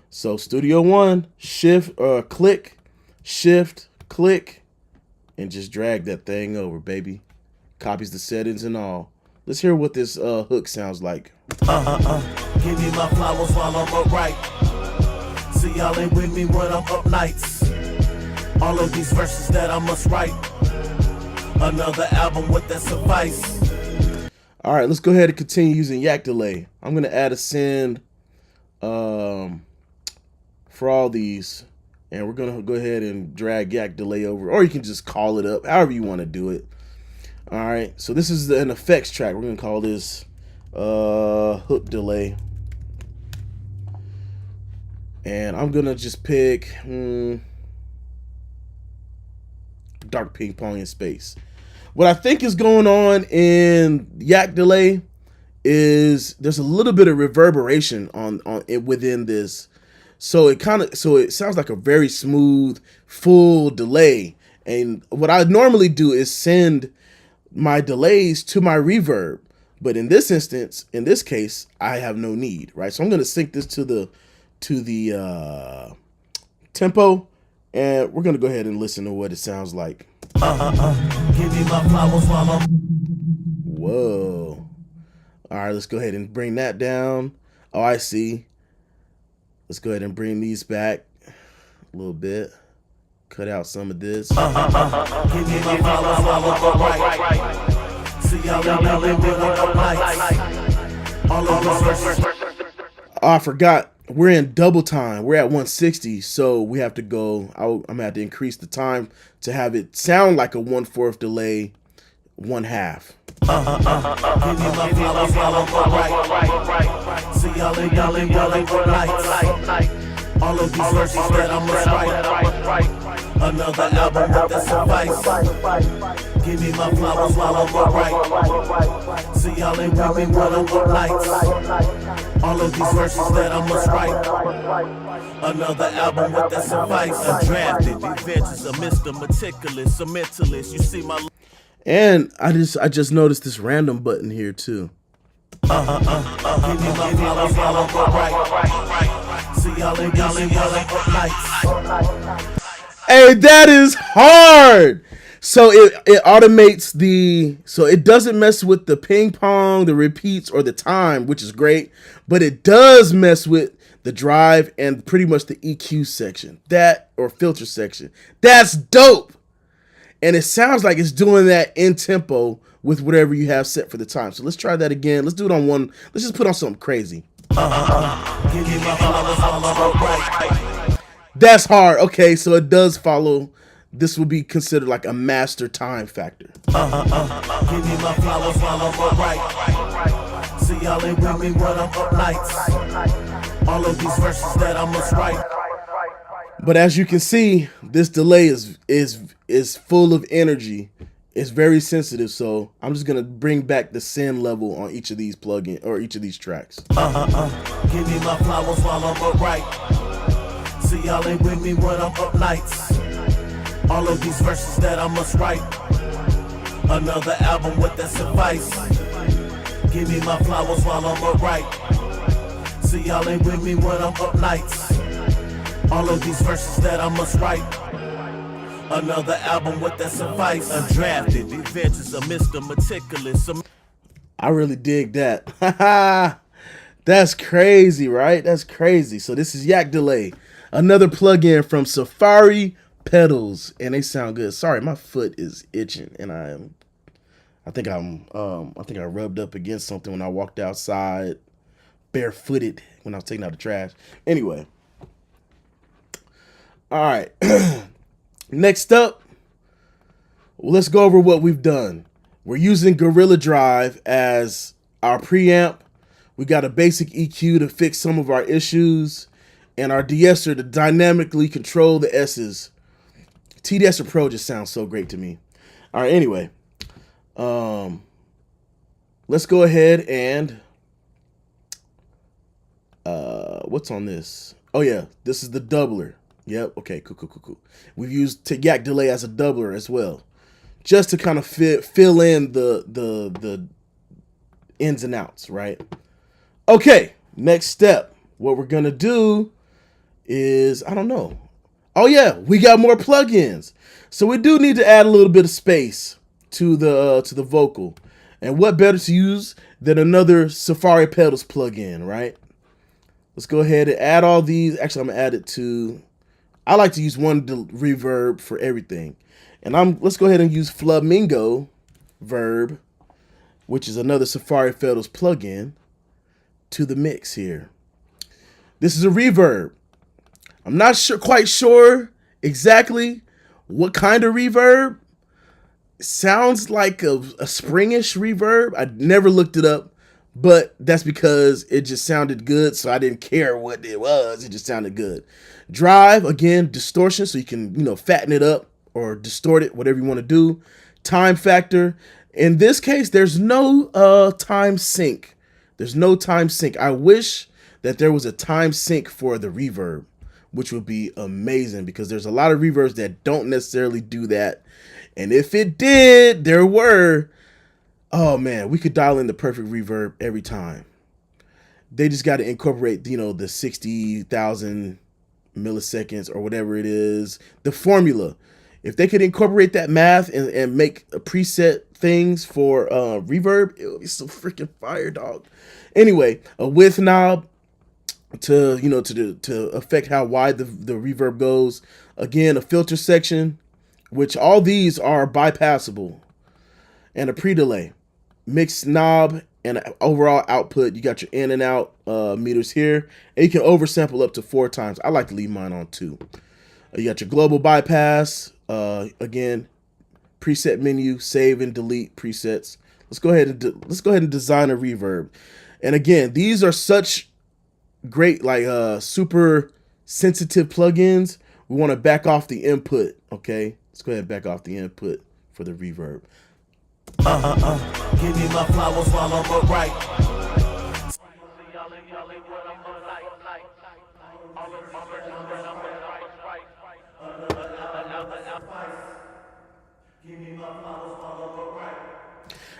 So Studio One, click, shift, click, and just drag that thing over, baby. Copies the settings and all. Let's hear what this hook sounds like. Give me my flowers while I'm upright. See, y'all ain't with me when I'm up nights. All of these verses that I must write. Another album with that suffice. All right, let's go ahead and continue using yak delay. I'm gonna add a send for all these, and we're gonna go ahead and drag yak delay over, or you can just call it up, however you want to do it. All right, so this is an effects track. We're gonna call this hook delay, and I'm gonna just pick dark ping pong in space. What I think is going on in yak delay is there's a little bit of reverberation on it within this, so it sounds like a very smooth full delay. And what I normally do is send my delays to my reverb, but in this instance, in this case, I have no need, right? So I'm going to sync this to the tempo, and we're going to go ahead and listen to what it sounds like. Give me my flowers while I'm... Whoa. All right, let's go ahead and bring that down. Oh, I see. Let's go ahead and bring these back a little bit. Cut out some of this. Give me my flowers while I'm upright. See, y'all ain't with me when I'm nights. All of these verses. Oh, I forgot. We're in double time. We're at 160, so we have to go. I'm gonna have to increase the time to have it sound like a 1/4 delay, 1/2. Give me my flowers while I'm upright. See, y'all ain't with nights. All of these verses that I must write. Another album with that suffice. Give me my flowers while I'm upright. See, y'all ain't with me when I'm up nights. All of these verses that I must write. Another album with that suffice. Undrafted, the adventures of Mr. Meticulous, a mentalist. You see my... And I just noticed this random button here too. Give me my flowers while I'm upright. See, y'all ain't while I'm up nights. Hey, that is hard. So it automates so it doesn't mess with the ping pong, the repeats, or the time, which is great. But it does mess with the drive and pretty much the EQ section, or filter section. That's dope. And it sounds like it's doing that in tempo with whatever you have set for the time. So let's try that again. Let's do it on one. Let's just put on something crazy. Give me my flowers while I'm up right. That's hard. Okay, so it does follow. This will be considered like a master time factor. Give me my flowers while I'm up right. See y'all ain't with me when I'm up nights. All of these verses that I must write. But as you can see, this delay is full of energy. It's very sensitive, so I'm just gonna bring back the send level on each of these plugins or each of these tracks. Give me my flowers while I'm up right. See y'all ain't with me when I'm up nights. All of these verses that I must write. Another album with that suffice. Give me my flowers while I'm up right. See y'all ain't with me when I'm up nights. All of these verses that I must write. Another album with that suffice. Undrafted, the adventures of Mr. Meticulous. I really dig that. That's crazy, right? That's crazy. So this is Yak Delay, another plugin from Safari Pedals, and they sound good. Sorry, my foot is itching, and I think I rubbed up against something when I walked outside barefooted when I was taking out the trash. Anyway. All right. Next up, let's go over what we've done. We're using Gorilla Drive as our preamp. We got a basic EQ to fix some of our issues, and our de-esser to dynamically control the S's. T-De-esser Pro just sounds so great to me. All right, anyway. Let's go ahead and what's on this? Oh yeah, this is the doubler. Yep. Okay. Cool. We've used Yak Delay as a doubler as well, just to kind of fill in the ins and outs, right? Okay. Next step. What we're gonna do is, I don't know. Oh yeah, we got more plugins, so we do need to add a little bit of space to the vocal, and what better to use than another Safari Pedals plugin, right? Let's go ahead and add all these. Actually, I'm gonna add it to. I like to use one reverb for everything. And let's go ahead and use Flamingo Verb, which is another Safari Pedals plugin, to the mix here. This is a reverb. I'm not quite sure exactly what kind of reverb. It sounds like a springish reverb. I never looked it up, but that's because it just sounded good, so I didn't care what it was. It just sounded good. Drive, again, distortion, so you can, fatten it up or distort it, whatever you want to do. Time factor. In this case, there's no time sync. There's no time sync. I wish that there was a time sync for the reverb, which would be amazing, because there's a lot of reverbs that don't necessarily do that. And if it did, oh man, we could dial in the perfect reverb every time. They just got to incorporate, the 60,000 milliseconds or whatever it is, the formula. If they could incorporate that math and make a preset things for reverb, it would be so freaking fire, dog. Anyway, a width knob to affect how wide the reverb goes. Again, a filter section, which all these are bypassable, and a pre-delay. Mix knob and overall output. You got your in and out meters here, and you can oversample up to 4 times. I like to leave mine on 2. You got your global bypass. Again, preset menu, save and delete presets. Let's go ahead and design a reverb. And again, these are such great, super sensitive plugins. We want to back off the input. Okay, let's go ahead and back off the input for the reverb. Give me my flowers while I'm up right.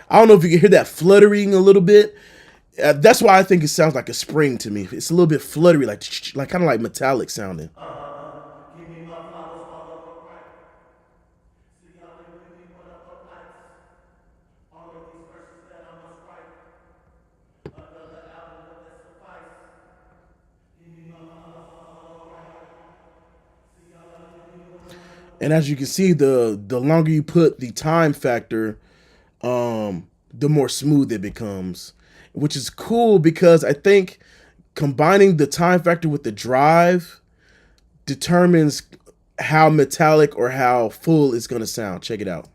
I don't know if you can hear that fluttering a little bit. That's why I think it sounds like a spring to me. It's a little bit fluttery, like kind of like metallic sounding. Give me my flowers while I'm upright. See how they with me when I'm up nights. All of these verses that I must write. Another album would that suffice. Give me my flowers while I'm upright. See how they with me when I'm up. And as you can see, the longer you put the time factor, the more smooth it becomes, which is cool because I think combining the time factor with the drive determines how metallic or how full it's gonna sound. Check it out.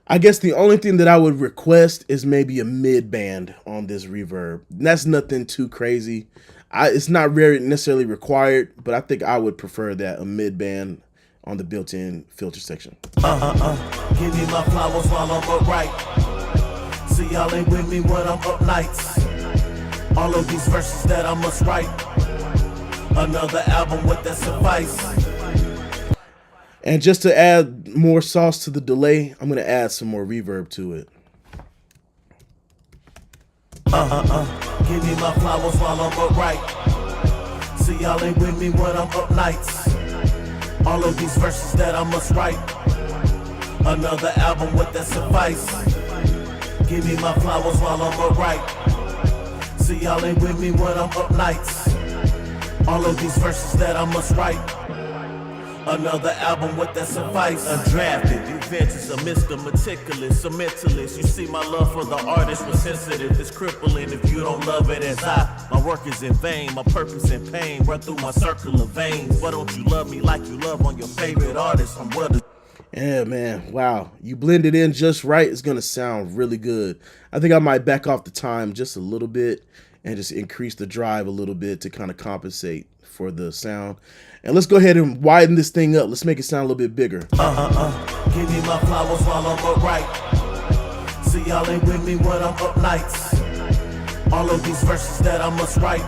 I guess the only thing that I would request is maybe a mid band on this reverb. That's nothing too crazy. It's not very necessarily required, but I think I would prefer that, a mid band on the built-in filter section. Give me my flowers while I'm upright. See y'all ain't with me when I'm up nights. All of these verses that I must write. Another album with that suffice. And just to add more sauce to the delay, I'm going to add some more reverb to it. Give me my flowers while I'm upright. See y'all ain't with me when I'm up nights. All of these verses that I must write. Another album with that suffice. Give me my flowers while I'm upright. See y'all ain't with me when I'm up nights. All of these verses that I must write. Another album with that suffice. Undrafted, adventures a Mr. Meticulous, a mentalist. You see my love for the artist was sensitive. It's crippling if you don't love it as I. My work is in vain, my purpose in pain. Run through my circle of veins. Why don't you love me like you love on your favorite artist? I'm well. Yeah, man. Wow. You blend it in just right. It's going to sound really good. I think I might back off the time just a little bit and just increase the drive a little bit to kind of compensate for the sound. And let's go ahead and widen this thing up. Let's make it sound a little bit bigger. Give me my flowers while I'm upright. See y'all ain't with me when I'm up nights. All of these verses that I must write.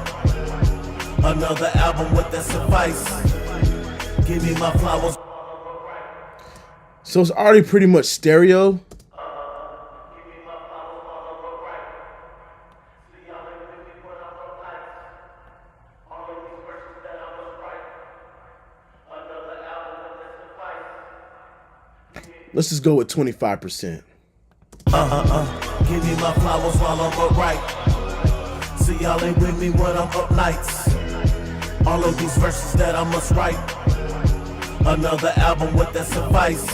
Another album with that suffice. Give me my flowers. So it's already pretty much stereo. Let's just go with 25%. Give me my flowers while I'm upright. See y'all ain't with me when I'm up nights. All of these verses that I must write. Another album with that suffice.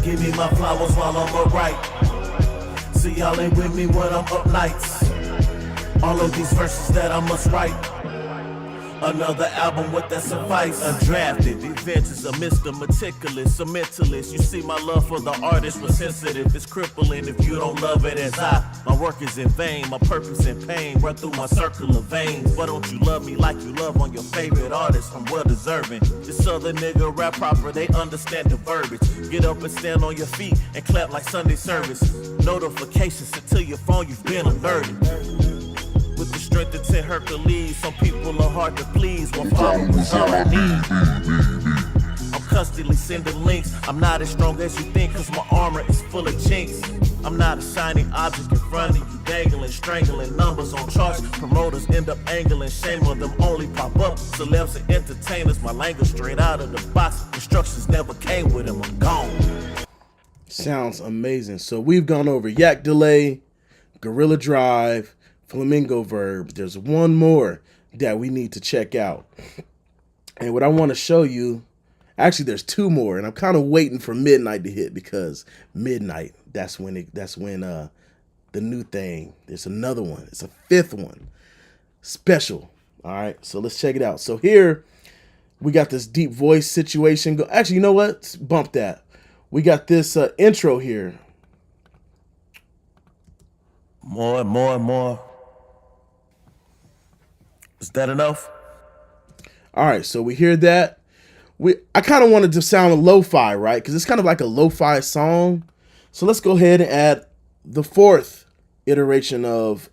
Give me my flowers while I'm upright. See y'all ain't with me when I'm up nights. All of these verses that I must write. Another album with that suffice. Undrafted, adventures of Mr. Meticulous, a mentalist. You see my love for the artist was sensitive. It's crippling if you don't love it as I. My work is in vain, my purpose in pain. Run through my circle of veins. Why don't you love me like you love on your favorite artist? I'm well deserving. This other nigga rap proper, they understand the verbiage. Get up and stand on your feet and clap like Sunday service. Notifications until your phone, you've been alerted. With the strength of 10 Hercules, some people are hard to please. One follow is all I need. I'm constantly sending links. I'm not as strong as you think, cause my armor is full of chinks. I'm not a shining object in front of you, dangling, strangling numbers on charts. Promoters end up angling, shame on them only pop up. Celebs and entertainers, my language straight out of the box. Instructions never came with them, I'm gone. Sounds amazing. So we've gone over yak delay, gorilla drive, flamingo verb. There's one more that we need to check out. And what I want to show you, actually there's two more, and I'm kind of waiting for midnight to hit because midnight, that's when the new thing. There's another one. It's a fifth one. Special. All right. So let's check it out. So here we got this deep voice situation. Actually, you know what? Let's bump that. We got this intro here. More and more and more. Is that enough? All right, so we hear that. I kind of wanted to sound lo-fi, right? Because it's kind of like a lo-fi song. So let's go ahead and add the fourth iteration of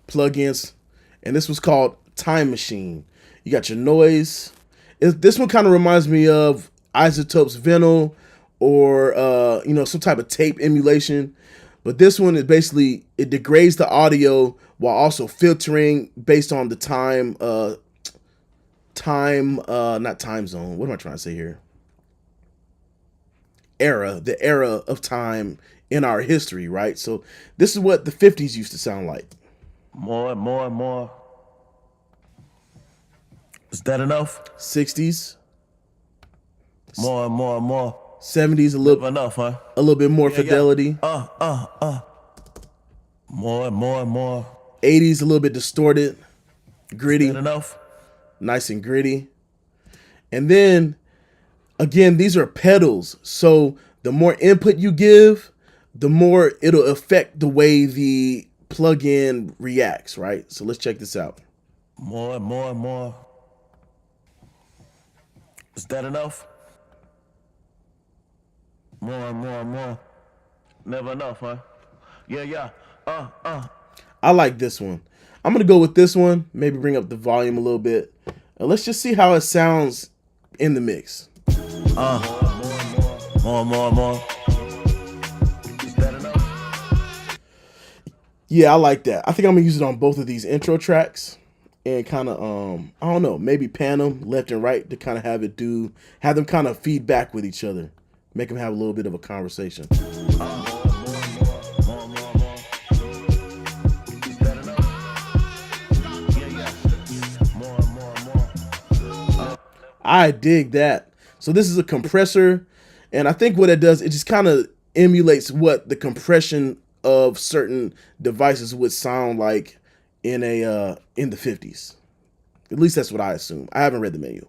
plugins, and this was called Time Machine. You got your noise. This one kind of reminds me of Isotope's Vinyl or some type of tape emulation. But this one is basically, it degrades the audio while also filtering based on the not time zone. What am I trying to say here? The era of time in our history, right? So this is what the 50s used to sound like. More and more and more. Is that enough? 60s. More and more and more. 70s, Never enough, huh? A little bit more fidelity. More and more and more. 80s, a little bit distorted, gritty. Is that enough? Nice and gritty. And then, again, these are pedals. So the more input you give, the more it'll affect the way the plugin reacts, right? So let's check this out. More and more and more. Is that enough? More and more and more. Never enough, huh? Yeah. I like this one. I'm going to go with this one. Maybe bring up the volume a little bit. Let's just see how it sounds in the mix. More and more and more. Is that enough? Yeah, I like that. I think I'm going to use it on both of these intro tracks. And kind of, I don't know, maybe pan them left and right to kind of have them kind of feed back with each other. Make them have a little bit of a conversation. I dig that. So this is a compressor. And I think what it does, it just kind of emulates what the compression of certain devices would sound like in the 50s. At least that's what I assume. I haven't read the menu.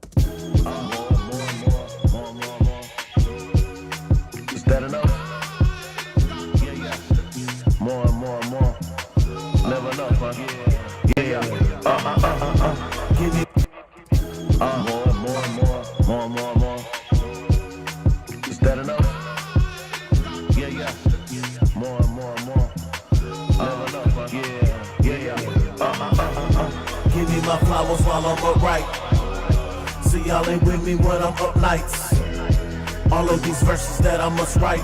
Is that enough? Yeah. More and more and more. Never enough, huh? Yeah. Give me more and more and more. More and more and more. Is that enough? Yeah. More and more and more. Never enough, huh? Yeah. Give me my flowers while I'm upright. See, y'all ain't with me when I'm up nights. All of these verses that I must write.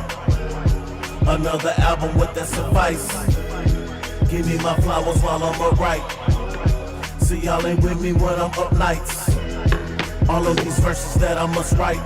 Another album with that suffice. Give me my flowers while I'm upright. See, y'all ain't with me when I'm up nights. All of these verses that I must write.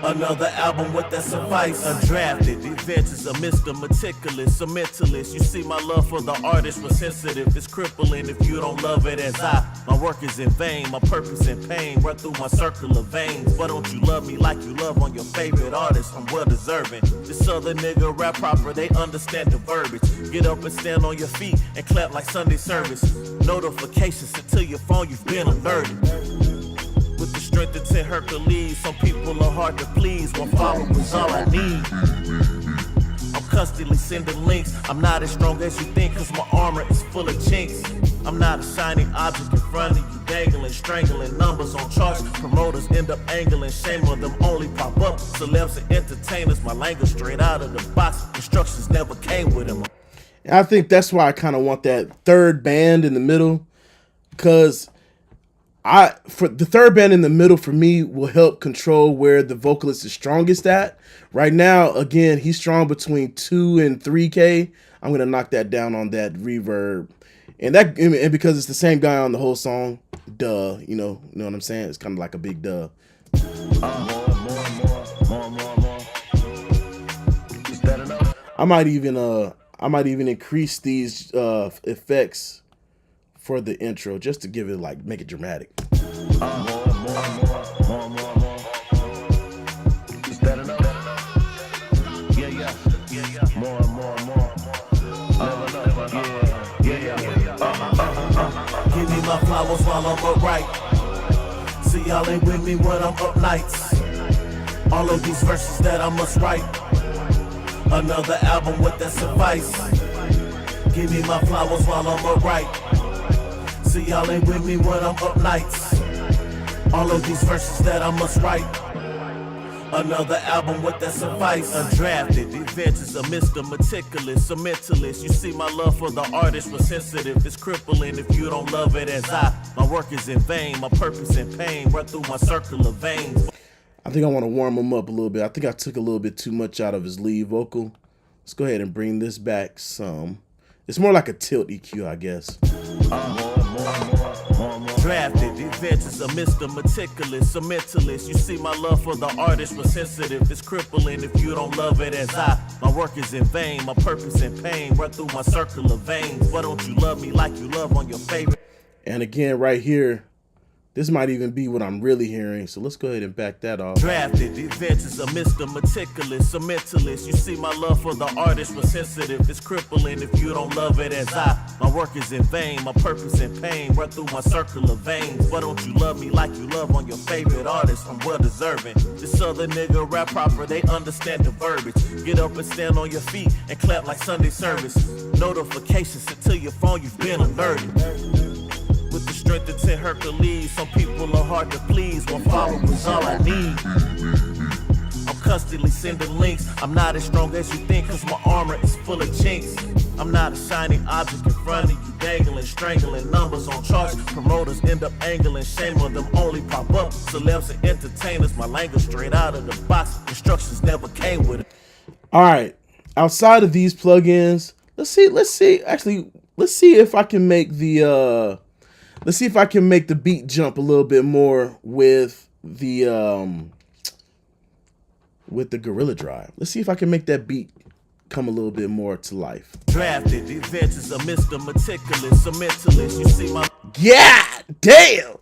Another album with that suffice. Undrafted, the adventures of Mr. Meticulous, a mentalist. You see, my love for the artist was sensitive. It's crippling if you don't love it as I. My work is in vain, my purpose in pain. Run through my circle of veins. Why don't you love me like you love on your favorite artist? I'm well deserving. This other nigga rap proper, they understand the verbiage. Get up and stand on your feet and clap like Sunday service. Notifications until your phone, you've been alerted. With the strength of 10 Hercules, some people are hard to please. One follower is all I need. I'm constantly sending links. I'm not as strong as you think, cause my armor is full of chinks. I'm not a shining object in front of you, dangling, strangling numbers on charts. Promoters end up angling, shame on them only pop up. Celebs and entertainers, my language straight out of the box. Instructions never came with them. I think that's why I kind of want that third band in the middle, because for the third band in the middle for me will help control where the vocalist is strongest at. Right now, again, he's strong between 2 and 3K. I'm gonna knock that down on that reverb, and because it's the same guy on the whole song. Duh, you know what I'm saying? It's kind of like a big duh. More. Is that enough? I might even increase these effects for the intro just to give it make it dramatic. More. Is that enough? Yeah. More. Never enough. Yeah. Give me my flowers while I'm upright. See, y'all ain't with me when I'm up nights. All of these verses that I must write. Another album with that suffice. Give me my flowers while I'm upright. See, y'all ain't with me when I'm up nights. All of these verses that I must write. Another album with that suffice. Undrafted, the adventures of Mr. Meticulous, a mentalist. You see, my love for the artist was sensitive. It's crippling if you don't love it as I. My work is in vain, my purpose in pain. Run through my circle of veins. I think I want to warm him up a little bit. I think I took a little bit too much out of his lead vocal. Let's go ahead and bring this back some. It's more like a tilt EQ, I guess. Drafted, the adventures of Mr. Meticulous, a mentalist. You see, my love for the artist was sensitive. It's crippling if you don't love it as I. My work is in vain, my purpose in pain. Run through my circle of veins. Why don't you love me like you love on your favorite? And again, right here, this might even be what I'm really hearing. So let's go ahead and back that off. Drafted, the adventures of Mr. Meticulous, a mentalist. You see, my love for the artist was sensitive. It's crippling if you don't love it as I. My work is in vain, my purpose in pain. Run through my circle of veins. Why don't you love me like you love on your favorite artist? I'm well deserving. This other nigga rap proper, they understand the verbiage. Get up and stand on your feet and clap like Sunday service. Notifications until your phone, you've been alerted. With the strength of 10 Hercules, some people are hard to please. One follower's all I need. I'm constantly sending links. I'm not as strong as you think, cause my armor is full of chinks. I'm not a shining object in front of you, dangling, strangling numbers on charts. Promoters end up angling, shame on them only pop up. Celebs and entertainers, my language straight out of the box. Instructions never came with it. All right, outside of these plugins, let's see if I can make the let's see if I can make the beat jump a little bit more with the Gorilla Drive. Let's see if I can make that beat come a little bit more to life. Drafted, the adventures of Mr. Meticulous, a mentalist. You see my God damn!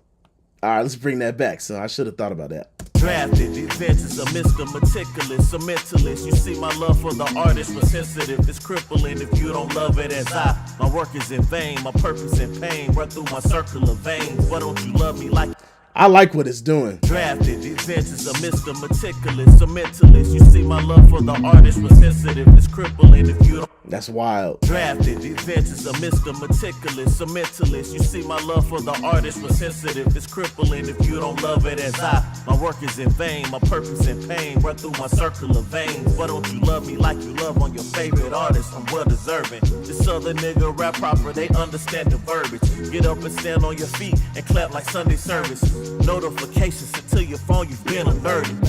All right, let's bring that back. So I should have thought about that. Drafted, the adventures of Mr. Meticulous, a mentalist. You see, my love for the artist was sensitive. It's crippling if you don't love it as I. My work is in vain, my purpose in pain. Run through my circle of veins. Why don't you love me like I like what it's doing. Drafted, the adventures of Mr. Meticulous, a mentalist. You see, my love for the artist was sensitive. It's crippling if you don't. That's wild. Drafted, the adventures of Mr. Meticulous, a mentalist. You see, my love for the artist was sensitive. It's crippling if you don't love it as I. My work is in vain, my purpose in pain. Run through my circle of veins. Why don't you love me like you love on your favorite artist? I'm well deserving. This other nigga rap proper, they understand the verbiage. Get up and stand on your feet and clap like Sunday service. Notifications until your phone, you've been alerted.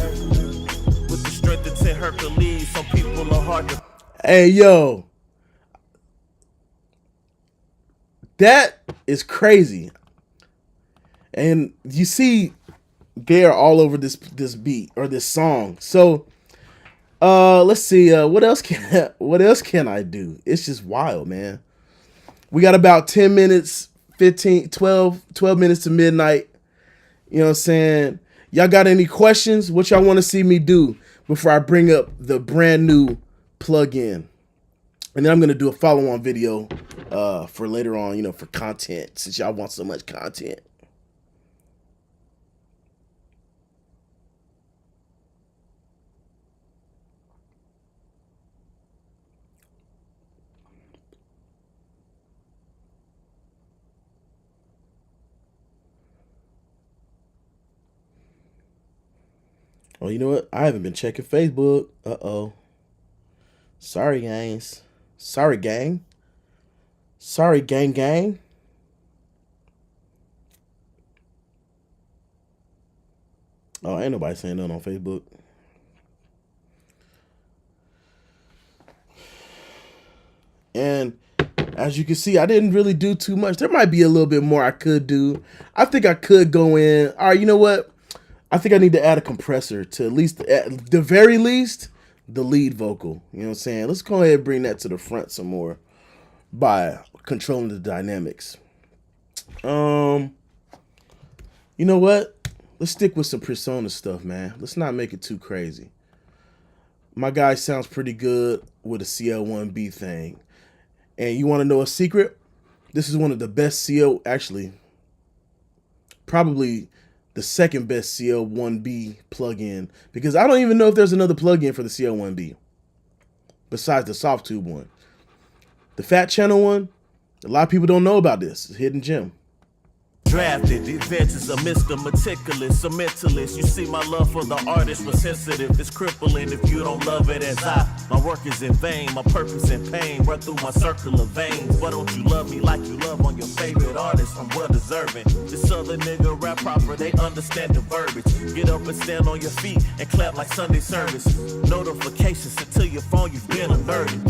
With the strength of 10 Hercules, some people are hard to. Hey, yo. That is crazy. And you see they're all over this beat or this song. So let's see what else can I do? It's just wild, man. We got about 10 minutes, 12 minutes to midnight. You know what I'm saying? Y'all got any questions? What y'all want to see me do before I bring up the brand new plug-in? And then I'm going to do a follow-on video for later on, you know, for content, since y'all want so much content. Oh, you know what? I haven't been checking Facebook. Uh-oh. Sorry, gangs. Sorry, gang. Sorry, gang. Oh, ain't nobody saying nothing on Facebook. And as you can see, I didn't really do too much. There might be a little bit more I could do. I think I could go in. All right, you know what? I think I need to add a compressor to at the very least, the lead vocal. You know what I'm saying? Let's go ahead and bring that to the front some more by controlling the dynamics. You know what? Let's stick with some Presonus stuff, man. Let's not make it too crazy. My guy sounds pretty good with a CL1B thing. And you want to know a secret? This is one of the best actually, probably the second best CL1B plugin, because I don't even know if there's another plugin for the CL1B besides the soft tube one. The fat channel one, a lot of people don't know about this. It's a hidden gem. Drafted, the adventures of Mr. Meticulous, a mentalist. You see, my love for the artist was sensitive. It's crippling if you don't love it as I. My work is in vain, my purpose in pain. Run through my circle of veins. Why don't you love me like you love on your favorite artist? I'm well deserving. This other nigga rap proper, they understand the verbiage. Get up and stand on your feet and clap like Sunday service. Notifications until your phone, you've been alerted.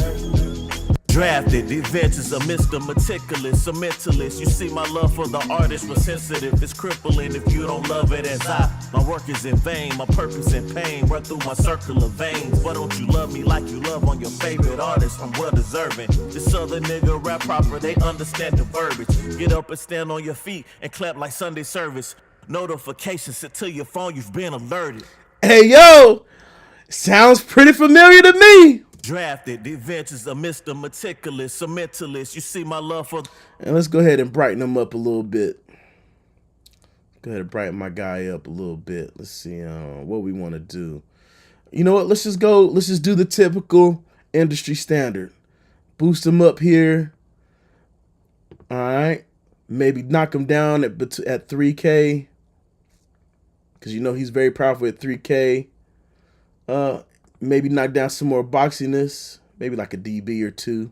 Drafted, the adventures of Mr. Meticulous, a mentalist. You see, my love for the artist was sensitive. It's crippling if you don't love it as I. My work is in vain, my purpose in pain. Run through my circle of veins. Why don't you love me like you love on your favorite artist? I'm well deserving. This other nigga rap proper, they understand the verbiage. Get up and stand on your feet and clap like Sunday service. Notifications set to your phone, you've been alerted. Hey, yo, sounds pretty familiar to me. Drafted, the adventures of Mr. Meticulous, a mentalist. You see, my love for. And let's go ahead and brighten him up a little bit. Go ahead and brighten my guy up a little bit. Let's see what we want to do. You know what? Let's just do the typical industry standard. Boost him up here. All right. Maybe knock him down at 3K. Because you know he's very powerful at 3K. Maybe knock down some more boxiness. Maybe like a dB or two.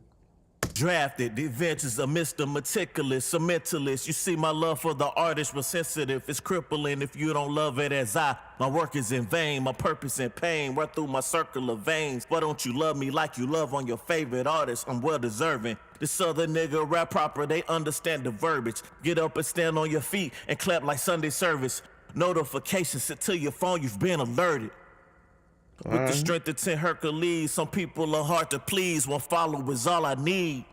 Drafted, the adventures of Mr. Meticulous, a mentalist. You see, my love for the artist was sensitive. It's crippling if you don't love it as I. My work is in vain, my purpose in pain. Run through my circle of veins. Why don't you love me like you love on your favorite artist? I'm well deserving. This other nigga rap proper, they understand the verbiage. Get up and stand on your feet and clap like Sunday service. Notifications set to your phone, you've been alerted. With the strength of 10 Hercules, some people are hard to please. One follow is all I need.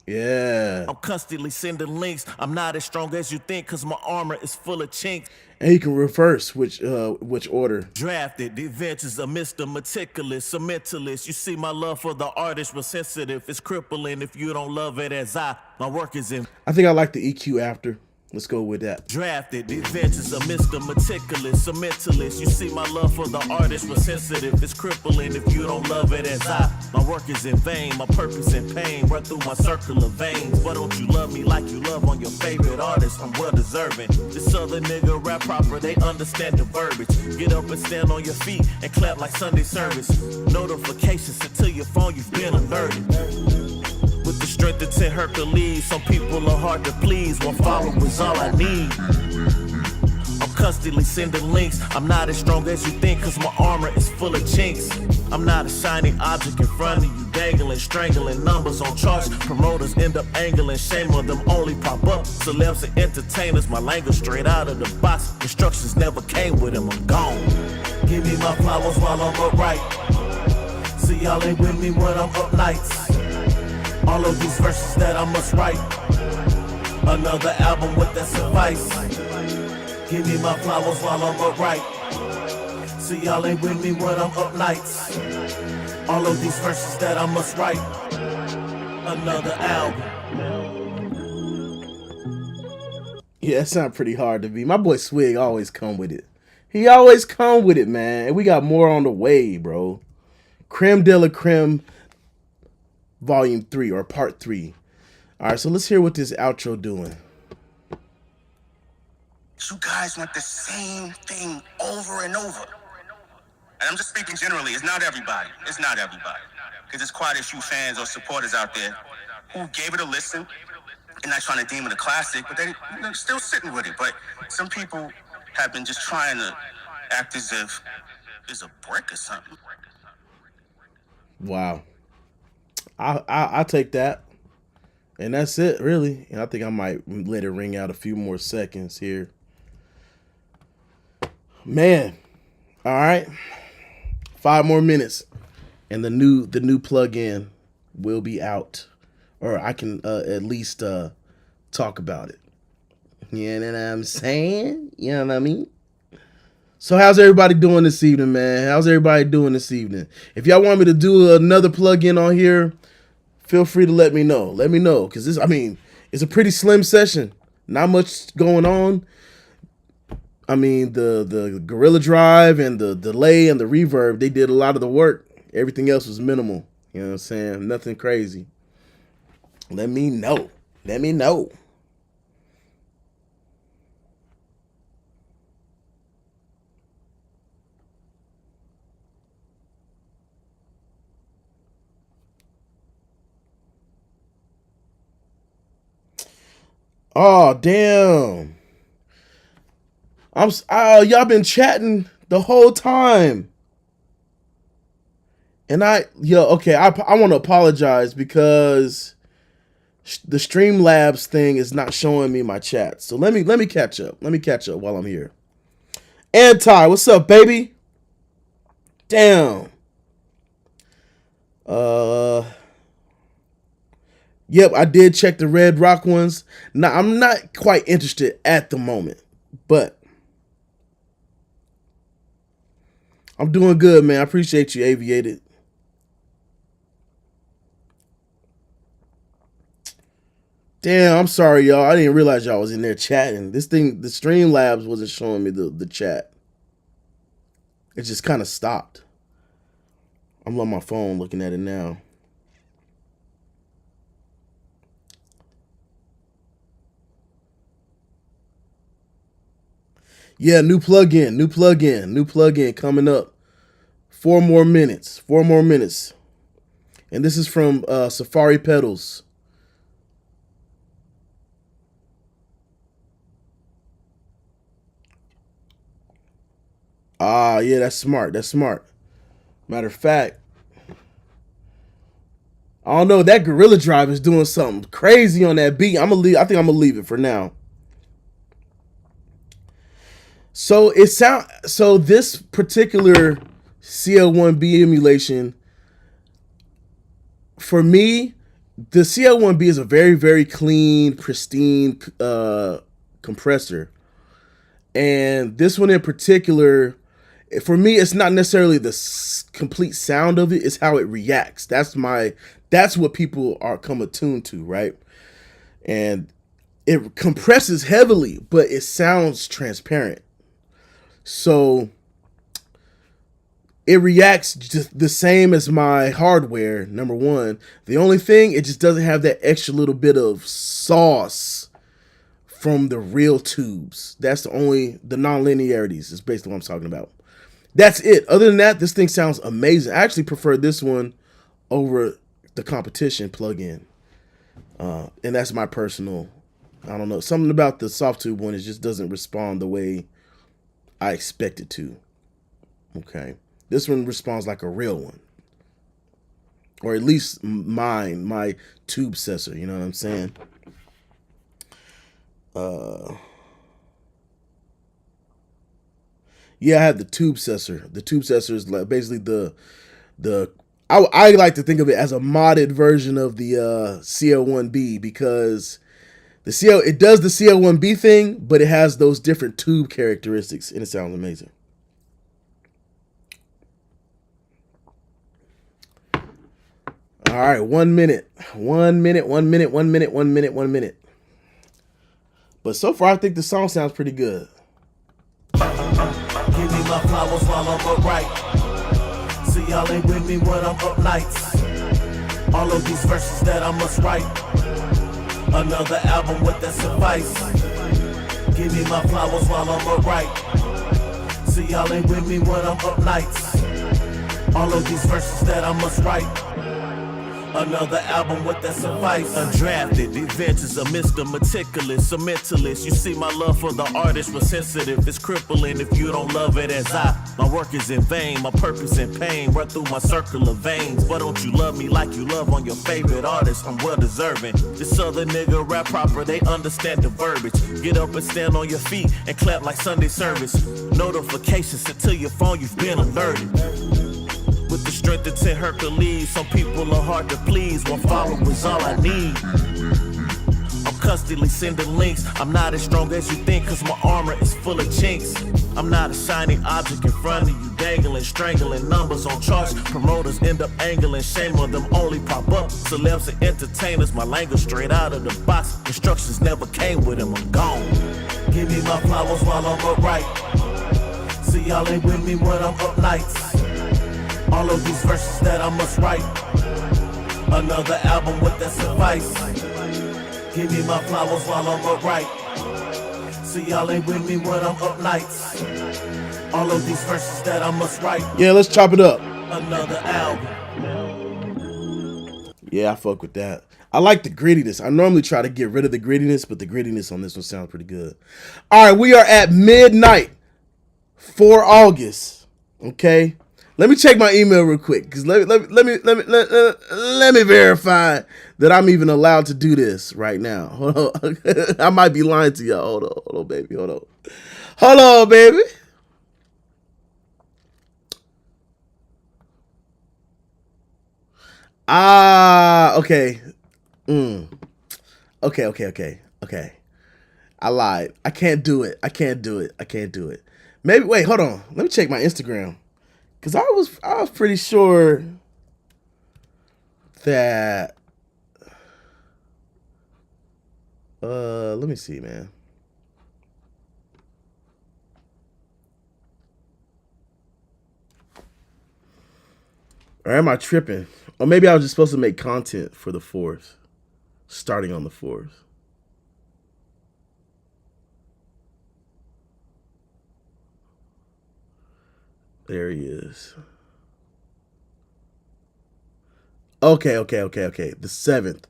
Yeah. I'm constantly sending links. I'm not as strong as you think, cause my armor is full of chinks. And you can reverse which order. Drafted, the adventures of Mr. Meticulous, a mentalist. You see, my love for the artist was sensitive. It's crippling if you don't love it as I. My work is in. I think I like the EQ after. Let's go with that. Drafted, the adventures of Mr. Meticulous, a mentalist. You see, my love for the artist was sensitive. It's crippling if you don't love it as I. My work is in vain, my purpose in pain. Run through my circle of veins. Why don't you love me like you love on your favorite artist? I'm well deserving. This other nigga rap proper, they understand the verbiage. Get up and stand on your feet and clap like Sunday service. Notifications set to your phone, you've been alerted. With the strength of 10 Hercules, some people are hard to please. One follow is all I need. I'm constantly sending links. I'm not as strong as you think, cause my armor is full of chinks. I'm not a shiny object in front of you, dangling, strangling numbers on charts. Promoters end up angling, shame on them only pop up. Celebs and entertainers, my language straight out of the box. Instructions never came with them, I'm gone. Give me my flowers while I'm upright. See, y'all ain't with me when I'm up nights. All of these verses that I must write. Another album with that suffice. Give me my flowers while I'm upright. See, y'all ain't with me when I'm up nights. All of these verses that I must write. Another album. Yeah, that sounds pretty hard to be. My boy Swig always come with it. He always come with it, man. And we got more on the way, bro. Creme de la creme. Volume 3 or part 3. All right, so let's hear what this outro doing. You guys want the same thing over and over. And I'm just speaking generally. It's not everybody. It's not everybody. Because there's quite a few fans or supporters out there who gave it a listen. And not trying to deem it a classic, but they're still sitting with it. But some people have been just trying to act as if it's a brick or something. Wow. I'll take that. And that's it, really. And I think I might let it ring out a few more seconds here. Man. All right. 5 more minutes. And the new plug-in will be out. Or I can at least talk about it. You know what I'm saying? You know what I mean? So how's everybody doing this evening, man? How's everybody doing this evening? If y'all want me to do another plug-in on here, feel free to let me know. Let me know. Because this, I mean, it's a pretty slim session. Not much going on. I mean, the Gorilla Drive and the delay and the reverb, they did a lot of the work. Everything else was minimal. You know what I'm saying? Nothing crazy. Let me know. Let me know. Oh, damn. Y'all been chatting the whole time. And okay, I want to apologize because the Streamlabs thing is not showing me my chat. So let me catch up. Let me catch up while I'm here. Anti, what's up, baby? Damn. Yep, I did check the Red Rock ones. Now, I'm not quite interested at the moment, but I'm doing good, man. I appreciate you, Aviated. Damn, I'm sorry, y'all. I didn't realize y'all was in there chatting. This thing, the Streamlabs wasn't showing me the chat. It just kind of stopped. I'm on my phone looking at it now. Yeah, new plugin coming up. 4 more minutes. And this is from Safari Pedals. Ah, yeah, that's smart. Matter of fact, I don't know, that Gorilla Drive is doing something crazy on that beat. I think I'm gonna leave it for now. So this particular CL1B emulation, for me, the CL1B is a very, very clean, pristine compressor. And this one in particular, for me, it's not necessarily the complete sound of it, it's how it reacts. That's what people are come attuned to, right? And it compresses heavily, but it sounds transparent. So it reacts just the same as my hardware, number one. The only thing, it just doesn't have that extra little bit of sauce from the real tubes. That's the non-linearities is basically what I'm talking about. That's it. Other than that, this thing sounds amazing. I actually prefer this one over the competition plugin. And that's my personal, I don't know, something about the soft tube one, it just doesn't respond the way I expect it to. Okay. This one responds like a real one. Or at least my tube sensor, you know what I'm saying? Yeah, I have the tube sensor. The tube sensor is like basically I like to think of it as a modded version of the CL1B, because it does the CL1B thing, but it has those different tube characteristics, and it sounds amazing. All right, 1 minute. But so far, I think the song sounds pretty good. Give me my flowers while I'm upright. See, y'all ain't with me when I'm up nights. All of these verses that I must write. Another album with that suffice. Give me my flowers while I'm upright. See, y'all ain't with me when I'm up nights. All of these verses that I must write. Another album with that suffice. Undrafted, the adventures of Mr. Meticulous, a mentalist. You see, my love for the artist was sensitive. It's crippling if you don't love it as I. My work is in vain, my purpose in pain. Run through my circle of veins. Why don't you love me like you love on your favorite artist? I'm well deserving. This other nigga rap proper, they understand the verbiage. Get up and stand on your feet and clap like Sunday service. Notifications until your phone, you've been alerted. With the strength of 10 Hercules, some people are hard to please. One follower is all I need. I'm constantly sending links. I'm not as strong as you think, cause my armor is full of chinks. I'm not a shining object in front of you, dangling, strangling numbers on charts. Promoters end up angling, shame on them only pop up. Celebs and entertainers, my language straight out of the box. Instructions never came with them, I'm gone. Give me my flowers while I'm upright. See, y'all ain't with me when I'm up nights. All of these verses that I must write. Another album with that suffice. Give me my flowers while I'm upright. See, y'all ain't with me when I'm up nights. All of these verses that I must write. Yeah, let's chop it up. Another album. Yeah, I fuck with that. I like the grittiness. I normally try to get rid of the grittiness, but the grittiness on this one sounds pretty good. All right, we are at midnight for August. Okay, let me check my email real quick because let me verify that I'm even allowed to do this right now. Hold on, I might be lying to y'all. Hold on, baby. Hold on, baby. Okay. Okay. I lied. I can't do it. Maybe, wait, hold on. Let me check my Instagram. Because I was pretty sure that, let me see, man. Or am I tripping? Or maybe I was just supposed to make content for the 4th. Starting on the 4th. There he is. Okay. The 7th.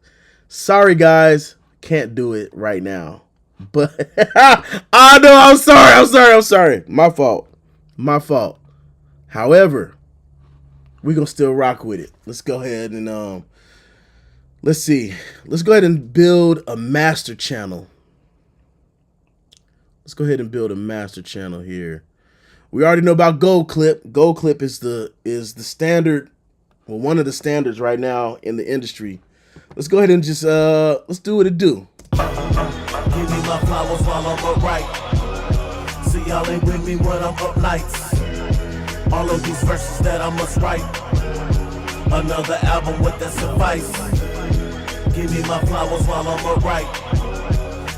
Sorry, guys. Can't do it right now. But, I know, I'm sorry. My fault. However, we're going to still rock with it. Let's go ahead and, let's see. Let's go ahead and build a master channel. Here. We already know about Gold Clip. Gold Clip is the standard, well, one of the standards right now in the industry. Let's go ahead and just let's do what it do. Give me my flowers while I'm upright. See, y'all ain't with me when I'm up nights. All of these verses that I must write. Another album with that suffice. Give me my flowers while I'm upright.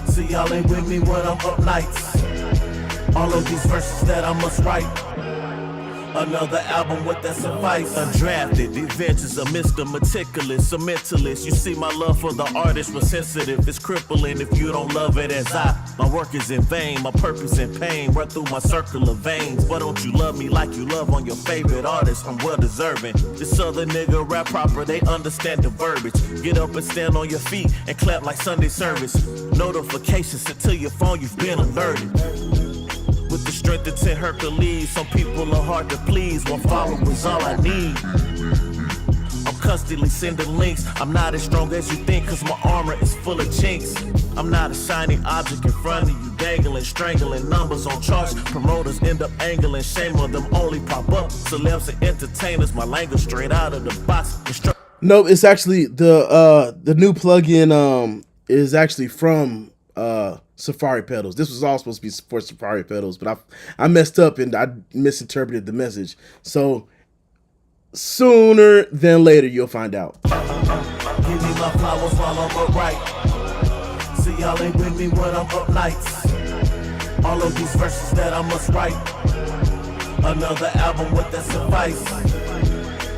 See, y'all ain't with me when I'm up nights. All of these verses that I must write. Another album with that suffice. Undrafted, the adventures of Mr. Meticulous, a mentalist. You see, my love for the artist was sensitive. It's crippling if you don't love it as I. My work is in vain, my purpose in pain. Run through my circle of veins. Why don't you love me like you love on your favorite artist? I'm well deserving. This other nigga rap proper, they understand the verbiage. Get up and stand on your feet and clap like Sunday service. Notifications sent to your phone, you've been alerted. With the strength of 10 Hercules, some people are hard to please. One follower's all I need. I'm constantly sending links. I'm not as strong as you think, cause my armor is full of chinks. I'm not a shiny object in front of you, dangling, strangling numbers on charts. Promoters end up angling, shame on them only pop up. Celebs and entertainers, my language straight out of the box. No, it's actually the new plugin is actually from Safari Pedals. This was all supposed to be for Safari Pedals, but I messed up and I misinterpreted the message. So sooner than later, you'll find out. Give me my flowers while I'm upright. See, y'all ain't with me when I'm up nights. All of these verses that I must write. Another album with that suffice.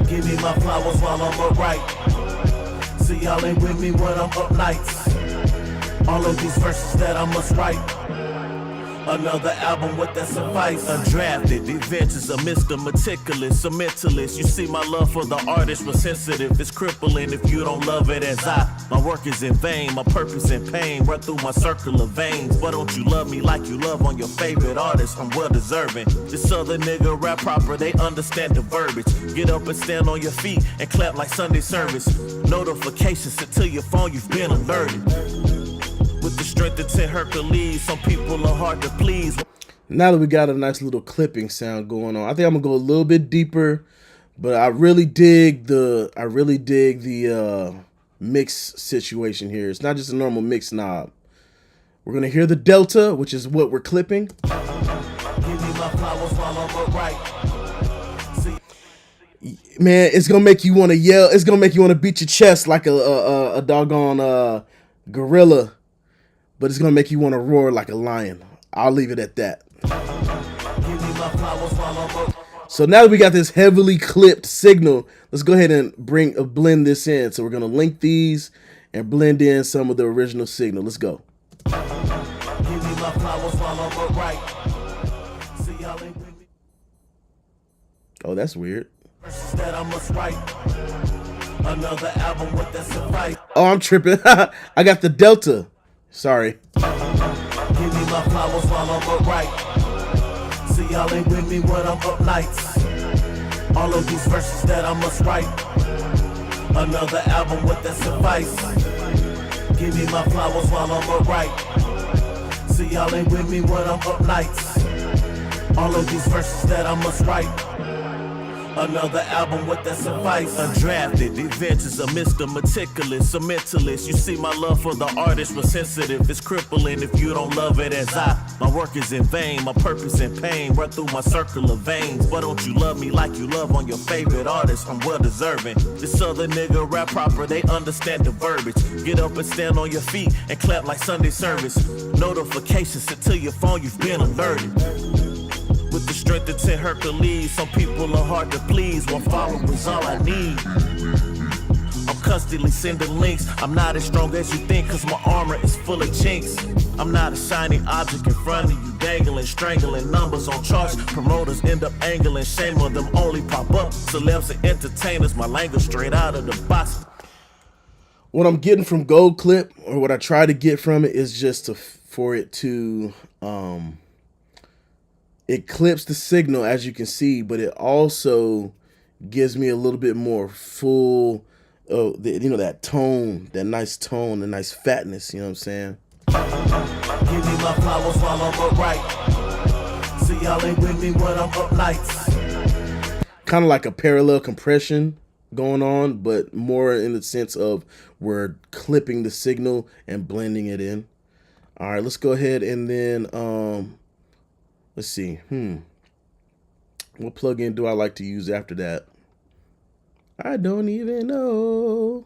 Give me my flowers while I'm upright. See, y'all ain't with me when I'm up nights. All of these verses that I must write. Another album with that suffice. Undrafted, the adventures of Mr. Meticulous, a mentalist. You see, my love for the artist was sensitive. It's crippling if you don't love it as I. My work is in vain, my purpose in pain. Run through my circle of veins. Why don't you love me like you love on your favorite artist? I'm well deserving. This other nigga rap proper, they understand the verbiage. Get up and stand on your feet and clap like Sunday service. Notifications sent to your phone, you've been alerted. With the strength of 10 Hercules, some people are hard to please. Now that we got a nice little clipping sound going on, I think I'm gonna go a little bit deeper, but I really dig the mix situation here. It's not just a normal mix knob. We're gonna hear the delta, which is what we're clipping. Give me my flowers while I'm upright. Man, it's gonna make you want to yell. It's gonna make you want to beat your chest like a doggone gorilla. But it's going to make you want to roar like a lion. I'll leave it at that. So now that we got this heavily clipped signal, let's go ahead and blend this in. So we're going to link these and blend in some of the original signal. Let's go. Oh, that's weird. Another album with that suffice. Oh, I'm tripping. I got the Delta. Sorry. Give me my flowers while I'm upright. See, y'all ain't with me when I'm up nights. All of these verses that I must write. Another album with that suffice. Give me my flowers while I'm upright. See, y'all ain't with me when I'm up nights. All of these verses that I must write. Another album with that suffice. Undrafted, the adventures of Mr. Meticulous, a mentalist. You see, my love for the artist was sensitive. It's crippling if you don't love it as I. My work is in vain, my purpose in pain. Run through my circle of veins. Why don't you love me like you love on your favorite artist? I'm well deserving. This other nigga rap proper, they understand the verbiage. Get up and stand on your feet and clap like Sunday service. Notifications sent to your phone, you've been alerted. With the strength of 10 Hercules, some people are hard to please. One follower's all I need. I'm constantly sending links. I'm not as strong as you think, cause my armor is full of chinks. I'm not a shiny object in front of you, dangling, strangling numbers on charts. Promoters end up angling, shame on them only pop up. Celebs and entertainers, my language straight out of the box. What I'm getting from Gold Clip, or what I try to get from it, is just for it to it clips the signal, as you can see, but it also gives me a little bit more full, that tone, that nice tone, the nice fatness, you know what I'm saying? Give me my flowers while I'm upright. See, y'all ain't with me when I'm up nights. Kind of like a parallel compression going on, but more in the sense of we're clipping the signal and blending it in. All right, let's go ahead and then let's see. What plugin do I like to use after that? I don't even know.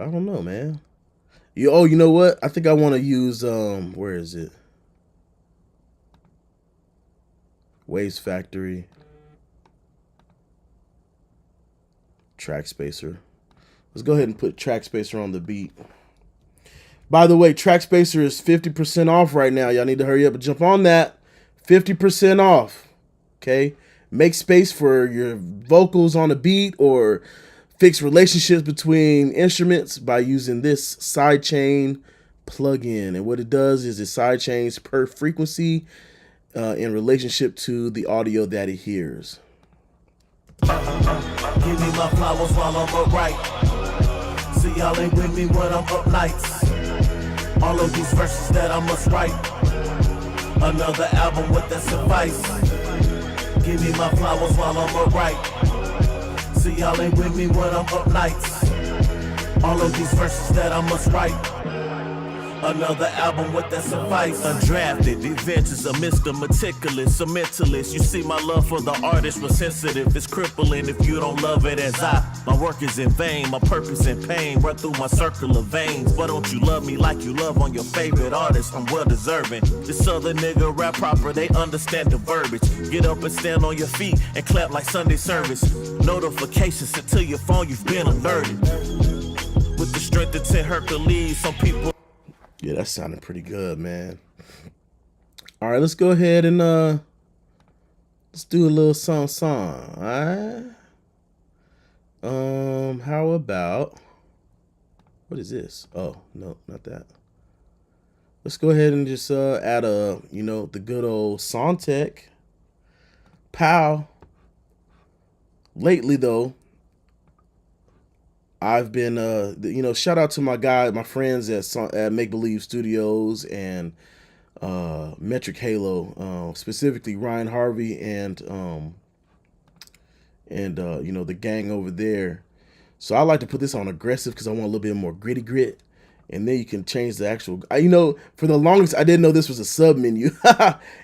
I don't know, man. You know what? I think I want to use where is it? Waves Factory. Track Spacer. Let's go ahead and put Track Spacer on the beat. By the way, Track Spacer is 50% off right now. Y'all need to hurry up and jump on that. 50% off. Okay? Make space for your vocals on a beat or fix relationships between instruments by using this sidechain plugin. And what it does is it sidechains per frequency in relationship to the audio that it hears. Give me my flowers while I'm upright. See, y'all ain't with me when I'm up nights. All of these verses that I must write. Another album with that suffice. Give me my flowers while I'm upright. See, y'all ain't with me when I'm up nights. All of these verses that I must write. Another album with that suffice. Undrafted, the adventures of Mr. Meticulous, a mentalist. You see, my love for the artist was sensitive. It's crippling if you don't love it as I. My work is in vain, my purpose in pain. Run through my circle of veins. Why don't you love me like you love on your favorite artist? I'm well deserving. This other nigga rap proper, they understand the verbiage. Get up and stand on your feet and clap like Sunday service. Notifications sent to your phone, you've been alerted. With the strength of 10 Hercules, some people. Yeah, that sounded pretty good, man. All right, let's go ahead and let's do a little song. All right. How about, what is this? Oh, no, not that. Let's go ahead and just add the good old Soundtech. Pow. Lately though, I've been, shout out to my friends at Make Believe Studios and Metric Halo, specifically Ryan Harvey and the gang over there. So I like to put this on aggressive because I want a little bit more gritty grit, and then you can change the actual. For the longest I didn't know this was a sub menu,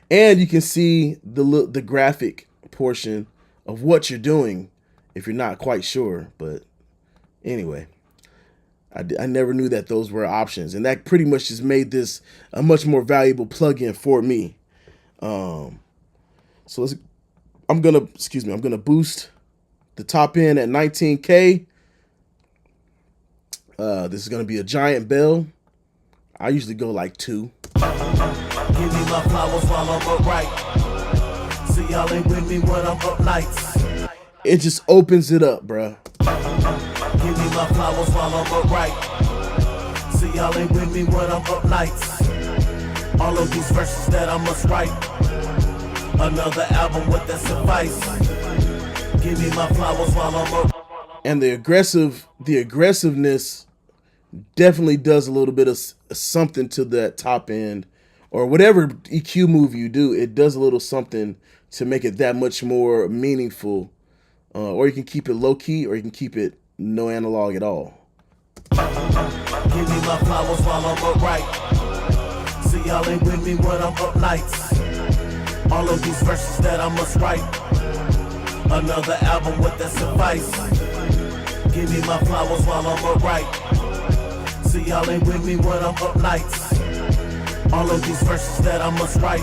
and you can see the graphic portion of what you're doing if you're not quite sure, but. Anyway, I never knew that those were options, and that pretty much just made this a much more valuable plugin for me. So I'm gonna boost the top end at 19K, This is gonna be a giant bell. I usually go like 2. Give me my flowers while I'm upright. See y'all ain't with me when I'm up nights. It just opens it up, bruh. Give me my flowers while I'm upright. See y'all ain't with me when I'm up nights. All of these verses that I must write. Another album with that suffice. Give me my flowers while I'm up. And the aggressiveness definitely does a little bit of something to that top end, or whatever EQ move you do. It does a little something to make it that much more meaningful. Or you can keep it low key, or you can keep it no analog at all. Give me my flowers while I'm upright. See y'all ain't with me when I'm up nights. All of these verses that I must write. Another album with that suffice. Give me my flowers while I'm upright. See y'all ain't with me when I'm up nights. All of these verses that I must write.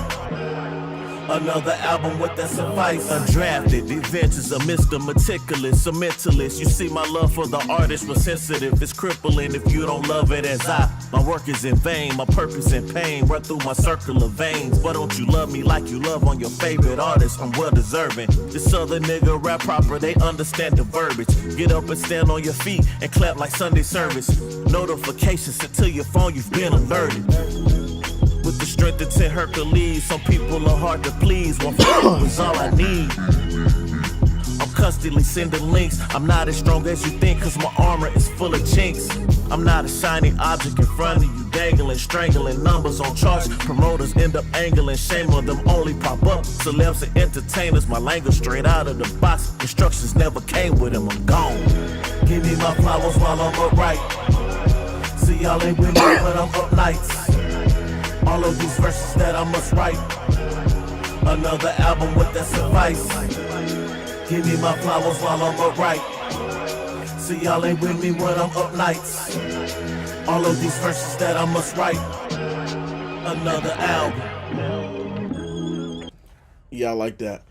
Another album with that suffice. Undrafted, the adventures of Mr. Meticulous, a mentalist. You see, my love for the artist was sensitive. It's crippling if you don't love it as I. My work is in vain, my purpose in pain. Run through my circle of veins. But don't you love me like you love on your favorite artist? I'm well deserving. This other nigga rap proper, they understand the verbiage. Get up and stand on your feet and clap like Sunday service. Notifications sent to your phone, you've been alerted. With the strength of 10 Hercules, some people are hard to please. One follow is all I need. I'm constantly sending links. I'm not as strong as you think, cause my armor is full of chinks. I'm not a shiny object in front of you, dangling, strangling numbers on charts. Promoters end up angling, shame on them only pop up. Celebs and entertainers, my language straight out of the box. Instructions never came with them, I'm gone. Give me my flowers while I'm upright. See y'all ain't with me when I'm up nights. All of these verses that I must write. Another album with that suffice. Give me my flowers while I'm upright. See y'all ain't with me when I'm up nights. All of these verses that I must write. Another album. Yeah, I like that.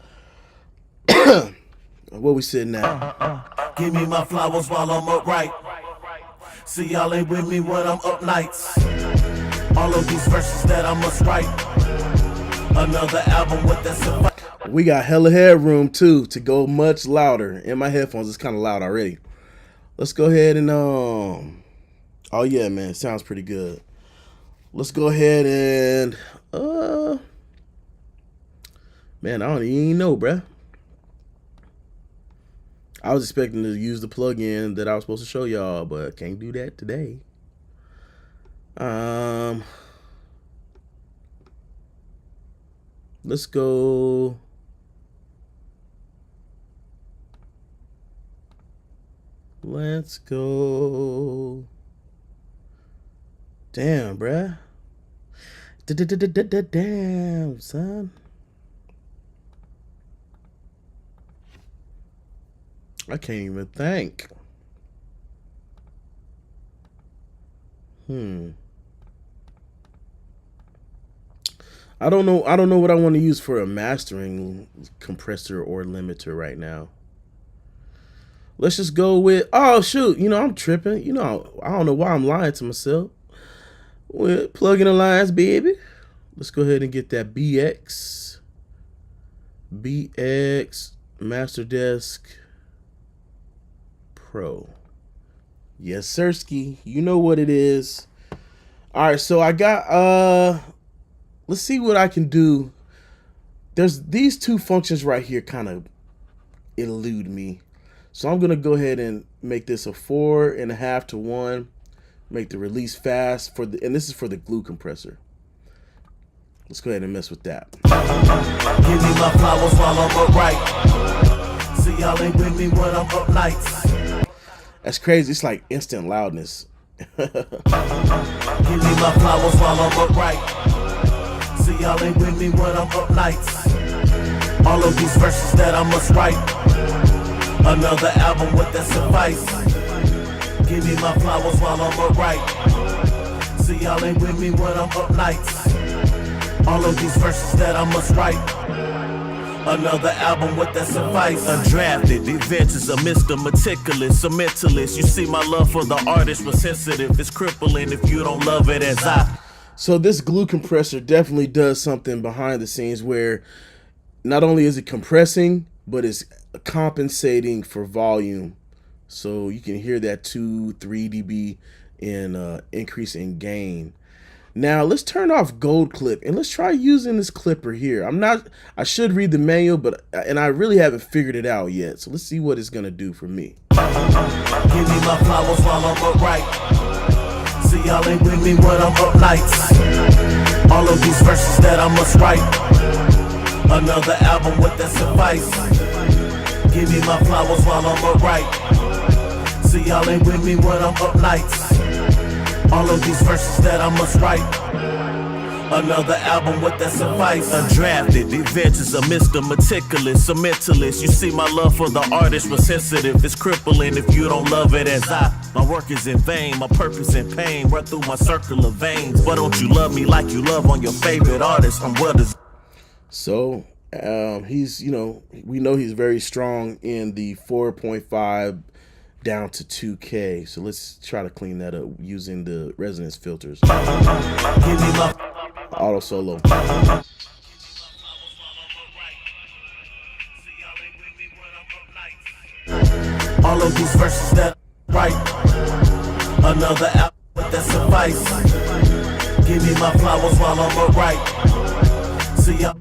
Where we sitting at? Give me my flowers while I'm upright. See y'all ain't with me when I'm up nights. All of these verses that I must write. Another album with that suffice. We got hella headroom too to go much louder. In my headphones, it's kind of loud already. Let's go ahead and oh yeah, man, it sounds pretty good. Let's go ahead and man, I don't even know, bruh. I was expecting to use the plugin that I was supposed to show y'all, but can't do that today. Let's go. Let's go. Damn, bruh. Damn, son. I can't even think. I don't know what I want to use for a mastering compressor or limiter right now. Let's just go with, oh shoot, I'm tripping. I don't know why I'm lying to myself. With plug-in alliance, baby. Let's go ahead and get that BX Master Desk Pro. Yes, sirski. You know what it is. All right, so I got let's see what I can do. There's these two functions right here kind of elude me. So I'm gonna go ahead and make this a 4.5 to 1. Make the release fast and this is for the glue compressor. Let's go ahead and mess with that. Give me my flowers while I'm upright. See y'all ain't with me when I'm up nights. That's crazy. It's like instant loudness. Give me my flowers while I'm upright. See y'all ain't with me when I'm up nights. All of these verses that I must write. Another album with that suffice. Give me my flowers while I'm upright. See y'all ain't with me when I'm up nights. All of these verses that I must write. Another album with that suffice. Undrafted, the adventures of Mr. Meticulous, a mentalist. You see, my love for the artist was sensitive. It's crippling if you don't love it as I. So this glue compressor definitely does something behind the scenes where not only is it compressing, but it's compensating for volume. So you can hear that 2-3 dB in increase in gain. Now let's turn off gold clip and let's try using this clipper here. I should read the manual, and I really haven't figured it out yet. So let's see what it's gonna do for me. Give me my flowers while I'm upright. See, y'all ain't with me when I'm up nights. All of these verses that I must write. Another album with that suffice. Give me my flowers while I'm upright. See, y'all ain't with me when I'm up nights. All of these verses that I must write. Another album with that suffice. Undrafted, the adventures of Mr. Meticulous, a mentalist. You see, my love for the artist was sensitive. It's crippling if you don't love it as I. My work is in vain, my purpose in pain. Run through my circle of veins. But don't you love me like you love on your favorite artist? I'm well deserved. So he's, we know he's very strong in the 4.5 down to 2K. So let's try to clean that up using the resonance filters. Give me my Auto solo. all of these verses that right. Another album that suffice. Give me my flowers while I'm upright. See y'all.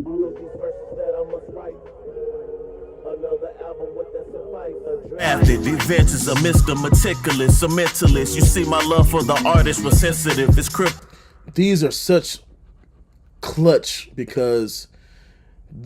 All of these verses that I must write. Another album with that suffice. After the adventures of Mr. Meticulous, a mentalist. You see, my love for the artist was sensitive. It's cryptic. These are such clutch because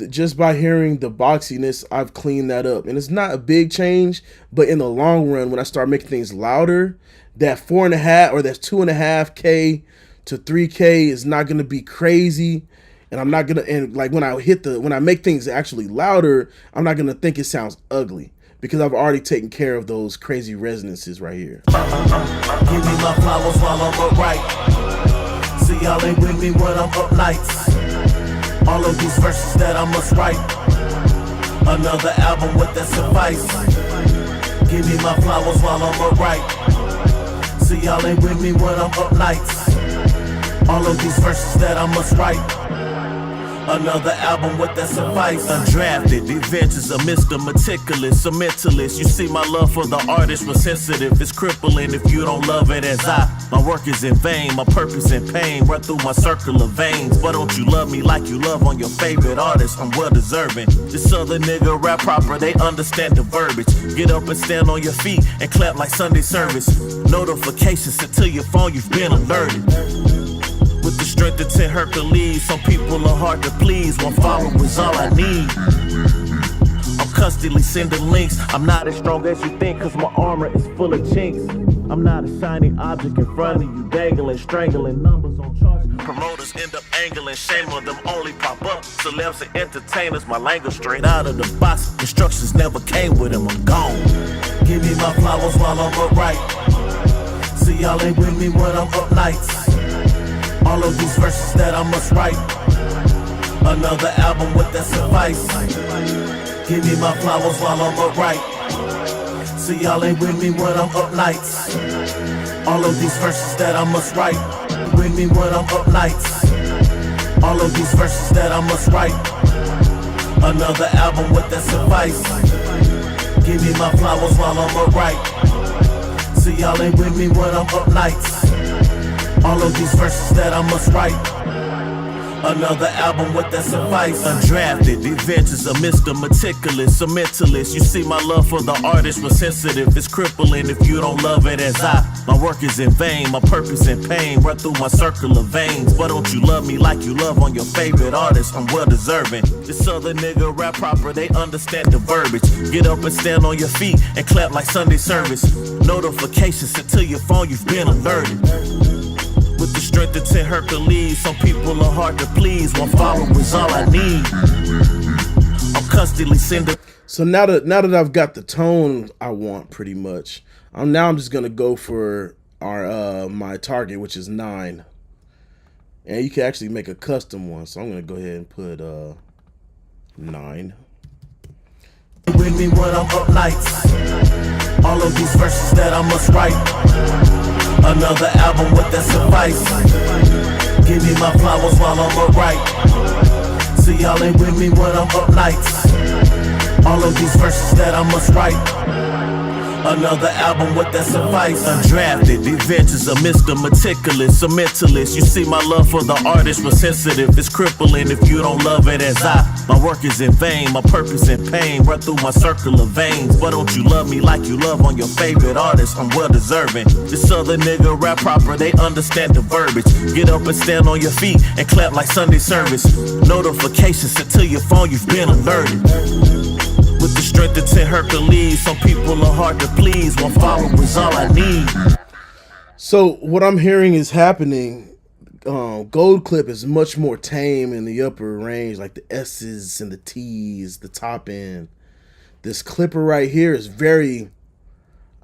just by hearing the boxiness, I've cleaned that up. And it's not a big change, but in the long run, when I start making things louder, that 4.5 or that's 2.5K to 3K is not going to be crazy. And I'm not going to, and like when I make things actually louder, I'm not going to think it sounds ugly because I've already taken care of those crazy resonances right here. Give me my flowers while I'm upright. See, y'all ain't with me when I'm up nights. All of these verses that I must write. Another album with that suffice. Give me my flowers while I'm upright. See, y'all ain't with me when I'm up nights. All of these verses that I must write. Another album with that suffice. Undrafted, the adventures of Mr. Meticulous, a mentalist. You see, my love for the artist was sensitive. It's crippling if you don't love it as I. My work is in vain, my purpose in pain. Run through my circle of veins. But don't you love me like you love on your favorite artist? I'm well deserving. This other nigga rap proper, they understand the verbiage. Get up and stand on your feet and clap like Sunday service. Notifications sent to your phone, you've been alerted. With the strength of 10 Hercules, some people are hard to please. One follower's all I need. I'm constantly sending links. I'm not as strong as you think, cause my armor is full of chinks. I'm not a shiny object in front of you, dangling, strangling numbers on charts. Promoters end up angling, shame on them only pop up. Celebs and entertainers, my language straight out of the box. Instructions never came with them, I'm gone. Give me my flowers while I'm upright. See, y'all ain't with me when I'm up nights. All of these verses that I must write. Another album with that suffice. Give me my flowers while I'm upright. See, y'all ain't with me when I'm up nights. All of these verses that I must write. With me when I'm up nights. All of these verses that I must write. Another album with that suffice. Give me my flowers while I'm upright. See, y'all ain't with me when I'm up nights. All of these verses that I must write. Another album with that suffice. Undrafted, the adventures of Mr. Meticulous, a mentalist. You see, my love for the artist was sensitive. It's crippling if you don't love it as I. My work is in vain, my purpose in pain. Run through my circle of veins. But don't you love me like you love on your favorite artist? I'm well deserving. This other nigga rap proper, they understand the verbiage. Get up and stand on your feet and clap like Sunday service. Notifications sent to your phone, you've been alerted. With the strength of 10 Hercules, some people are hard to please. One follower is all I need. I'm constantly sending. So now that I've got the tone I want pretty much, I'm just gonna go for our my target, which is 9. And you can actually make a custom one. So I'm going to go ahead and put 9. With me when I'm up nights. All of these verses that I must write. Another album with that suffice. Give me my flowers while I'm alright. See y'all ain't with me when I'm up nights. All of these verses that I must write. Another album with that suffice. Undrafted, the adventures of Mr. Meticulous, a mentalist. You see my love for the artist was sensitive. It's crippling if you don't love it as I. My work is in vain, my purpose in pain. Run through my circle of veins. Why don't you love me like you love on your favorite artist? I'm well deserving. This other nigga rap proper, they understand the verbiage. Get up and stand on your feet and clap like Sunday service. Notifications sent to your phone, you've been alerted. With the strength of 10 Hercules, some people are hard to please. One follower's all I need. So what I'm hearing is happening. Gold Clip is much more tame in the upper range, like the S's and the T's, the top end. This Clipper right here is very,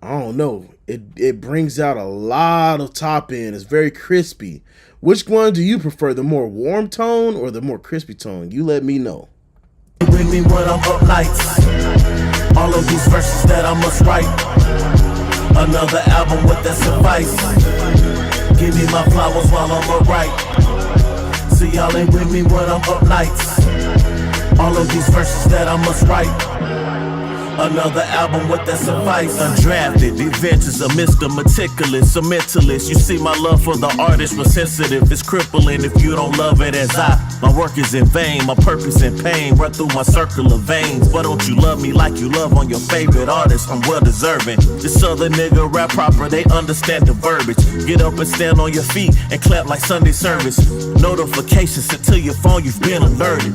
I don't know. It brings out a lot of top end. It's very crispy. Which one do you prefer, the more warm tone or the more crispy tone? You let me know. With me when I'm up nights. All of these verses that I must write. Another album with that suffice. Give me my flowers while I'm alright. See y'all ain't with me when I'm up nights. All of these verses that I must write. Another album with that suffice. Undrafted, the adventures of Mr. Meticulous, a mentalist. You see my love for the artist was sensitive. It's crippling if you don't love it as I. My work is in vain, my purpose in pain. Run through my circle of veins. Why don't you love me like you love on your favorite artist? I'm well deserving. This other nigga rap proper, they understand the verbiage. Get up and stand on your feet and clap like Sunday service. Notifications sent to your phone, you've been alerted.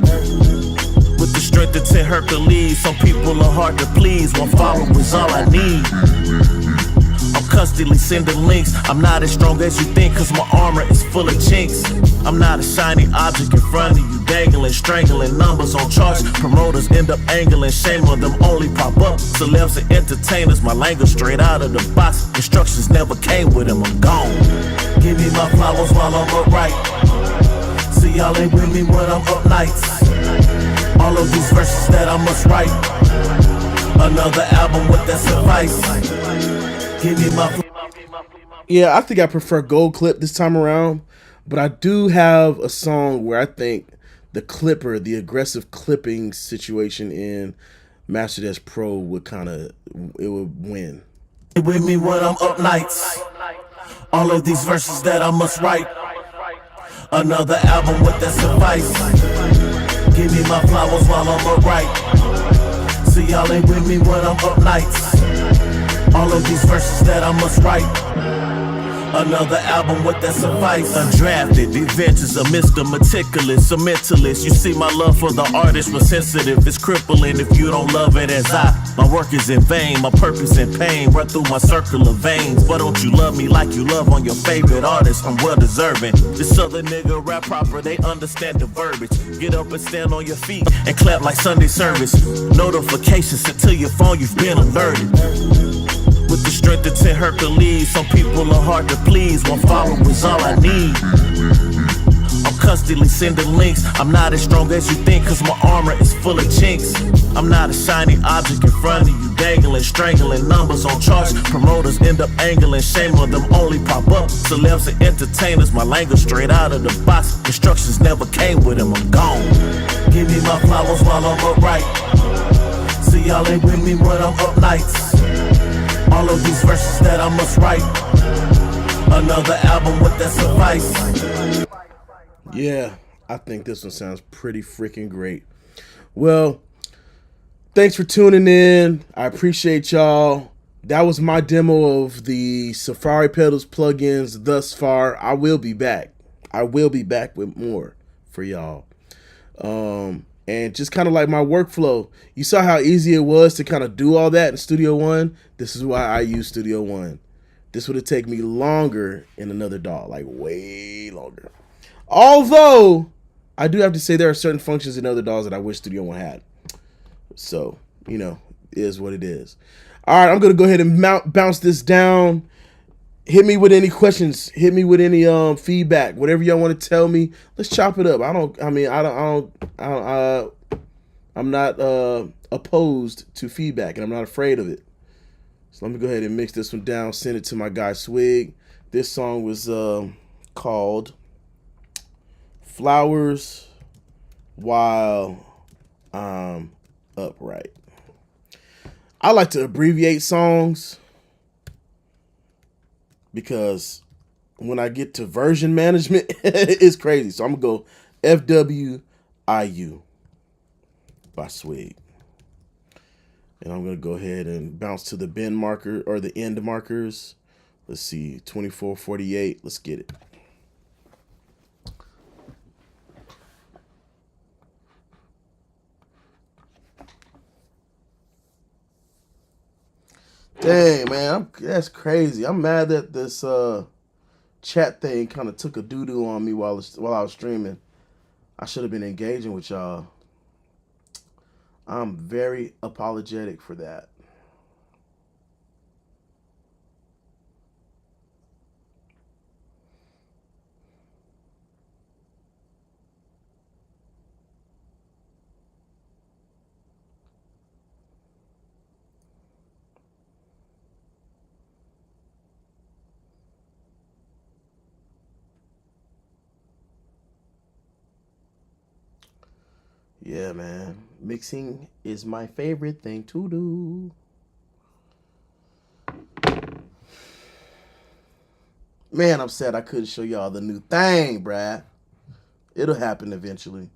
With the strength of 10 Hercules, some people are hard to please. One follower's all I need. I'm constantly sending links. I'm not as strong as you think, cause my armor is full of chinks. I'm not a shiny object in front of you, dangling, strangling numbers on charts. Promoters end up angling, shame on them only pop up. Celebs and entertainers, my language straight out of the box. Instructions never came with them, I'm gone. Give me my flowers while I'm alright. See y'all ain't with me when I'm up nights. All of these verses that I must write. Another album with that suffice. Give me my. Yeah, I think I prefer Gold Clip this time around, but I do have a song where I think the clipper, the aggressive clipping situation in Master Desk Pro would it would win. With me when I'm up nights. All of these verses that I must write. Another album with that suffice. Give me my flowers while I'm alright. See y'all ain't with me when I'm up nights. All of these verses that I must write. Another album with that suffice. Undrafted, the adventures of Mr. Meticulous, a mentalist. You see my love for the artist was sensitive. It's crippling if you don't love it as I. My work is in vain, my purpose in pain. Run through my circle of veins. Why don't you love me like you love on your favorite artist? I'm well deserving. This other nigga rap proper, they understand the verbiage. Get up and stand on your feet and clap like Sunday service. Notifications sent to your phone, you've been alerted. With the strength of 10 Hercules, some people are hard to please. One follower's all I need. I'm constantly sending links. I'm not as strong as you think, cause my armor is full of chinks. I'm not a shiny object in front of you, dangling, strangling numbers on charts. Promoters end up angling, shame on them only pop up. Celebs and entertainers, my language straight out of the box. Instructions never came with them, I'm gone. Give me my flowers while I'm alright. See y'all ain't with me when I'm up nights. All of these verses that I must write. Another album with that suffice. Yeah, I think this one sounds pretty freaking great. Well, thanks for tuning in. I appreciate y'all. That was my demo of the Safari Pedals plugins thus far. I will be back. I will be back with more for y'all. And just kind of like my workflow, you saw how easy it was to kind of do all that in Studio One. This is why I use Studio One. This would have taken me longer in another DAW, like way longer. Although, I do have to say there are certain functions in other DAWs that I wish Studio One had. So, it is what it is. All right, I'm going to go ahead and bounce this down. hit me with any questions. Hit me with any feedback. Whatever y'all want to tell me. Let's chop it up. I'm not opposed to feedback, and I'm not afraid of it. So let me go ahead and mix this one down. Send it to my guy Swig. This song was called "Flowers While I'm Upright." I like to abbreviate songs because when I get to version management, it's crazy. So I'm going to go FWIU by Swig. And I'm going to go ahead and bounce to the bend marker or the end markers. Let's see, 24:48. Let's get it. Dang, man, that's crazy. I'm mad that this chat thing kind of took a doo-doo on me while I was streaming. I should have been engaging with y'all. I'm very apologetic for that. Yeah, man. Mixing is my favorite thing to do. Man, I'm sad I couldn't show y'all the new thing, bruh. It'll happen eventually.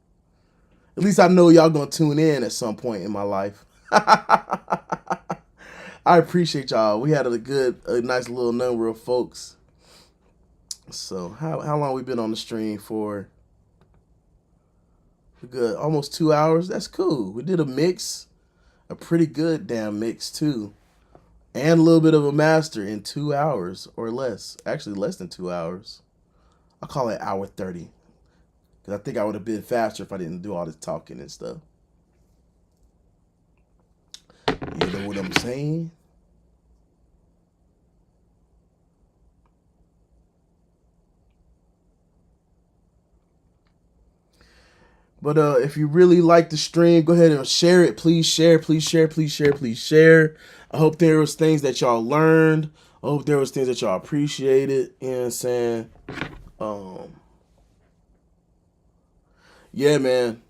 At least I know y'all gonna tune in at some point in my life. I appreciate y'all. We had a nice little number of folks. So how long we been on the stream for? Good, almost 2 hours. That's cool. We did a mix, a pretty good damn mix too, and a little bit of a master in 2 hours or less. Actually, less than 2 hours. I'll call it hour 30, because I think I would have been faster if I didn't do all this talking and stuff. You know what I'm saying? But if you really like the stream, go ahead and share it. Please share, please share, please share, please share. I hope there was things that y'all learned. I hope there was things that y'all appreciated. You know what I'm saying? Yeah, man.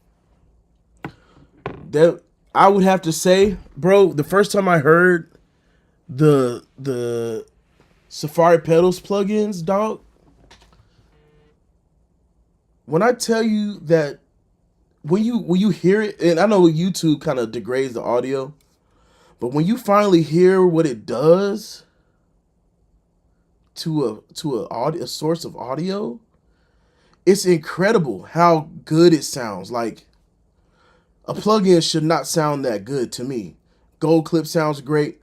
That I would have to say, bro, the first time I heard the Safari Pedals plugins, dog, when I tell you that when you hear it, and I know YouTube kind of degrades the audio, but when you finally hear what it does to a source of audio, it's incredible how good it sounds. Like, a plugin should not sound that good to me. Gold Clip sounds great,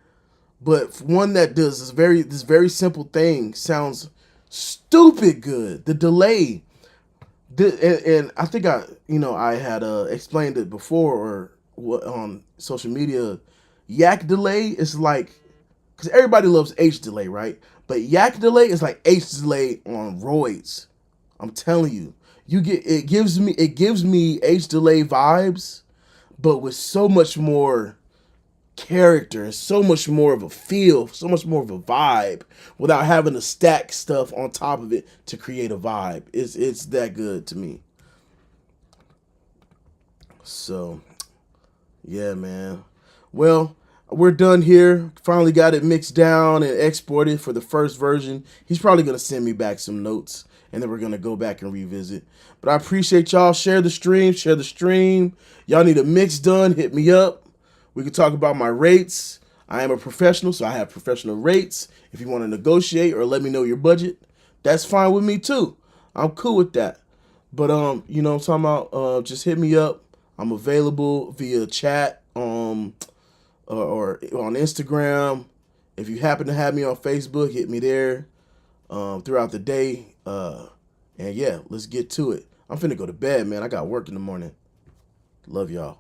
but one that does this very simple thing sounds stupid good. The delay. And I think I had explained it before or on social media. Yak delay is like, because everybody loves H delay, right? But yak delay is like H delay on roids. I'm telling you, it gives me H delay vibes, but with so much more character and so much more of a feel, so much more of a vibe, without having to stack stuff on top of it to create a vibe. It's that good to me. So, yeah, man. Well, we're done here. Finally got it mixed down and exported for the first version. He's probably going to send me back some notes, and then we're going to go back and revisit. But I appreciate y'all. Share the stream. Y'all need a mix done, hit me up. We can talk about my rates. I am a professional, so I have professional rates. If you want to negotiate or let me know your budget, that's fine with me too. I'm cool with that. But you know what I'm talking about, just hit me up. I'm available via chat or on Instagram. If you happen to have me on Facebook, hit me there throughout the day. And yeah, let's get to it. I'm finna go to bed, man. I got work in the morning. Love y'all.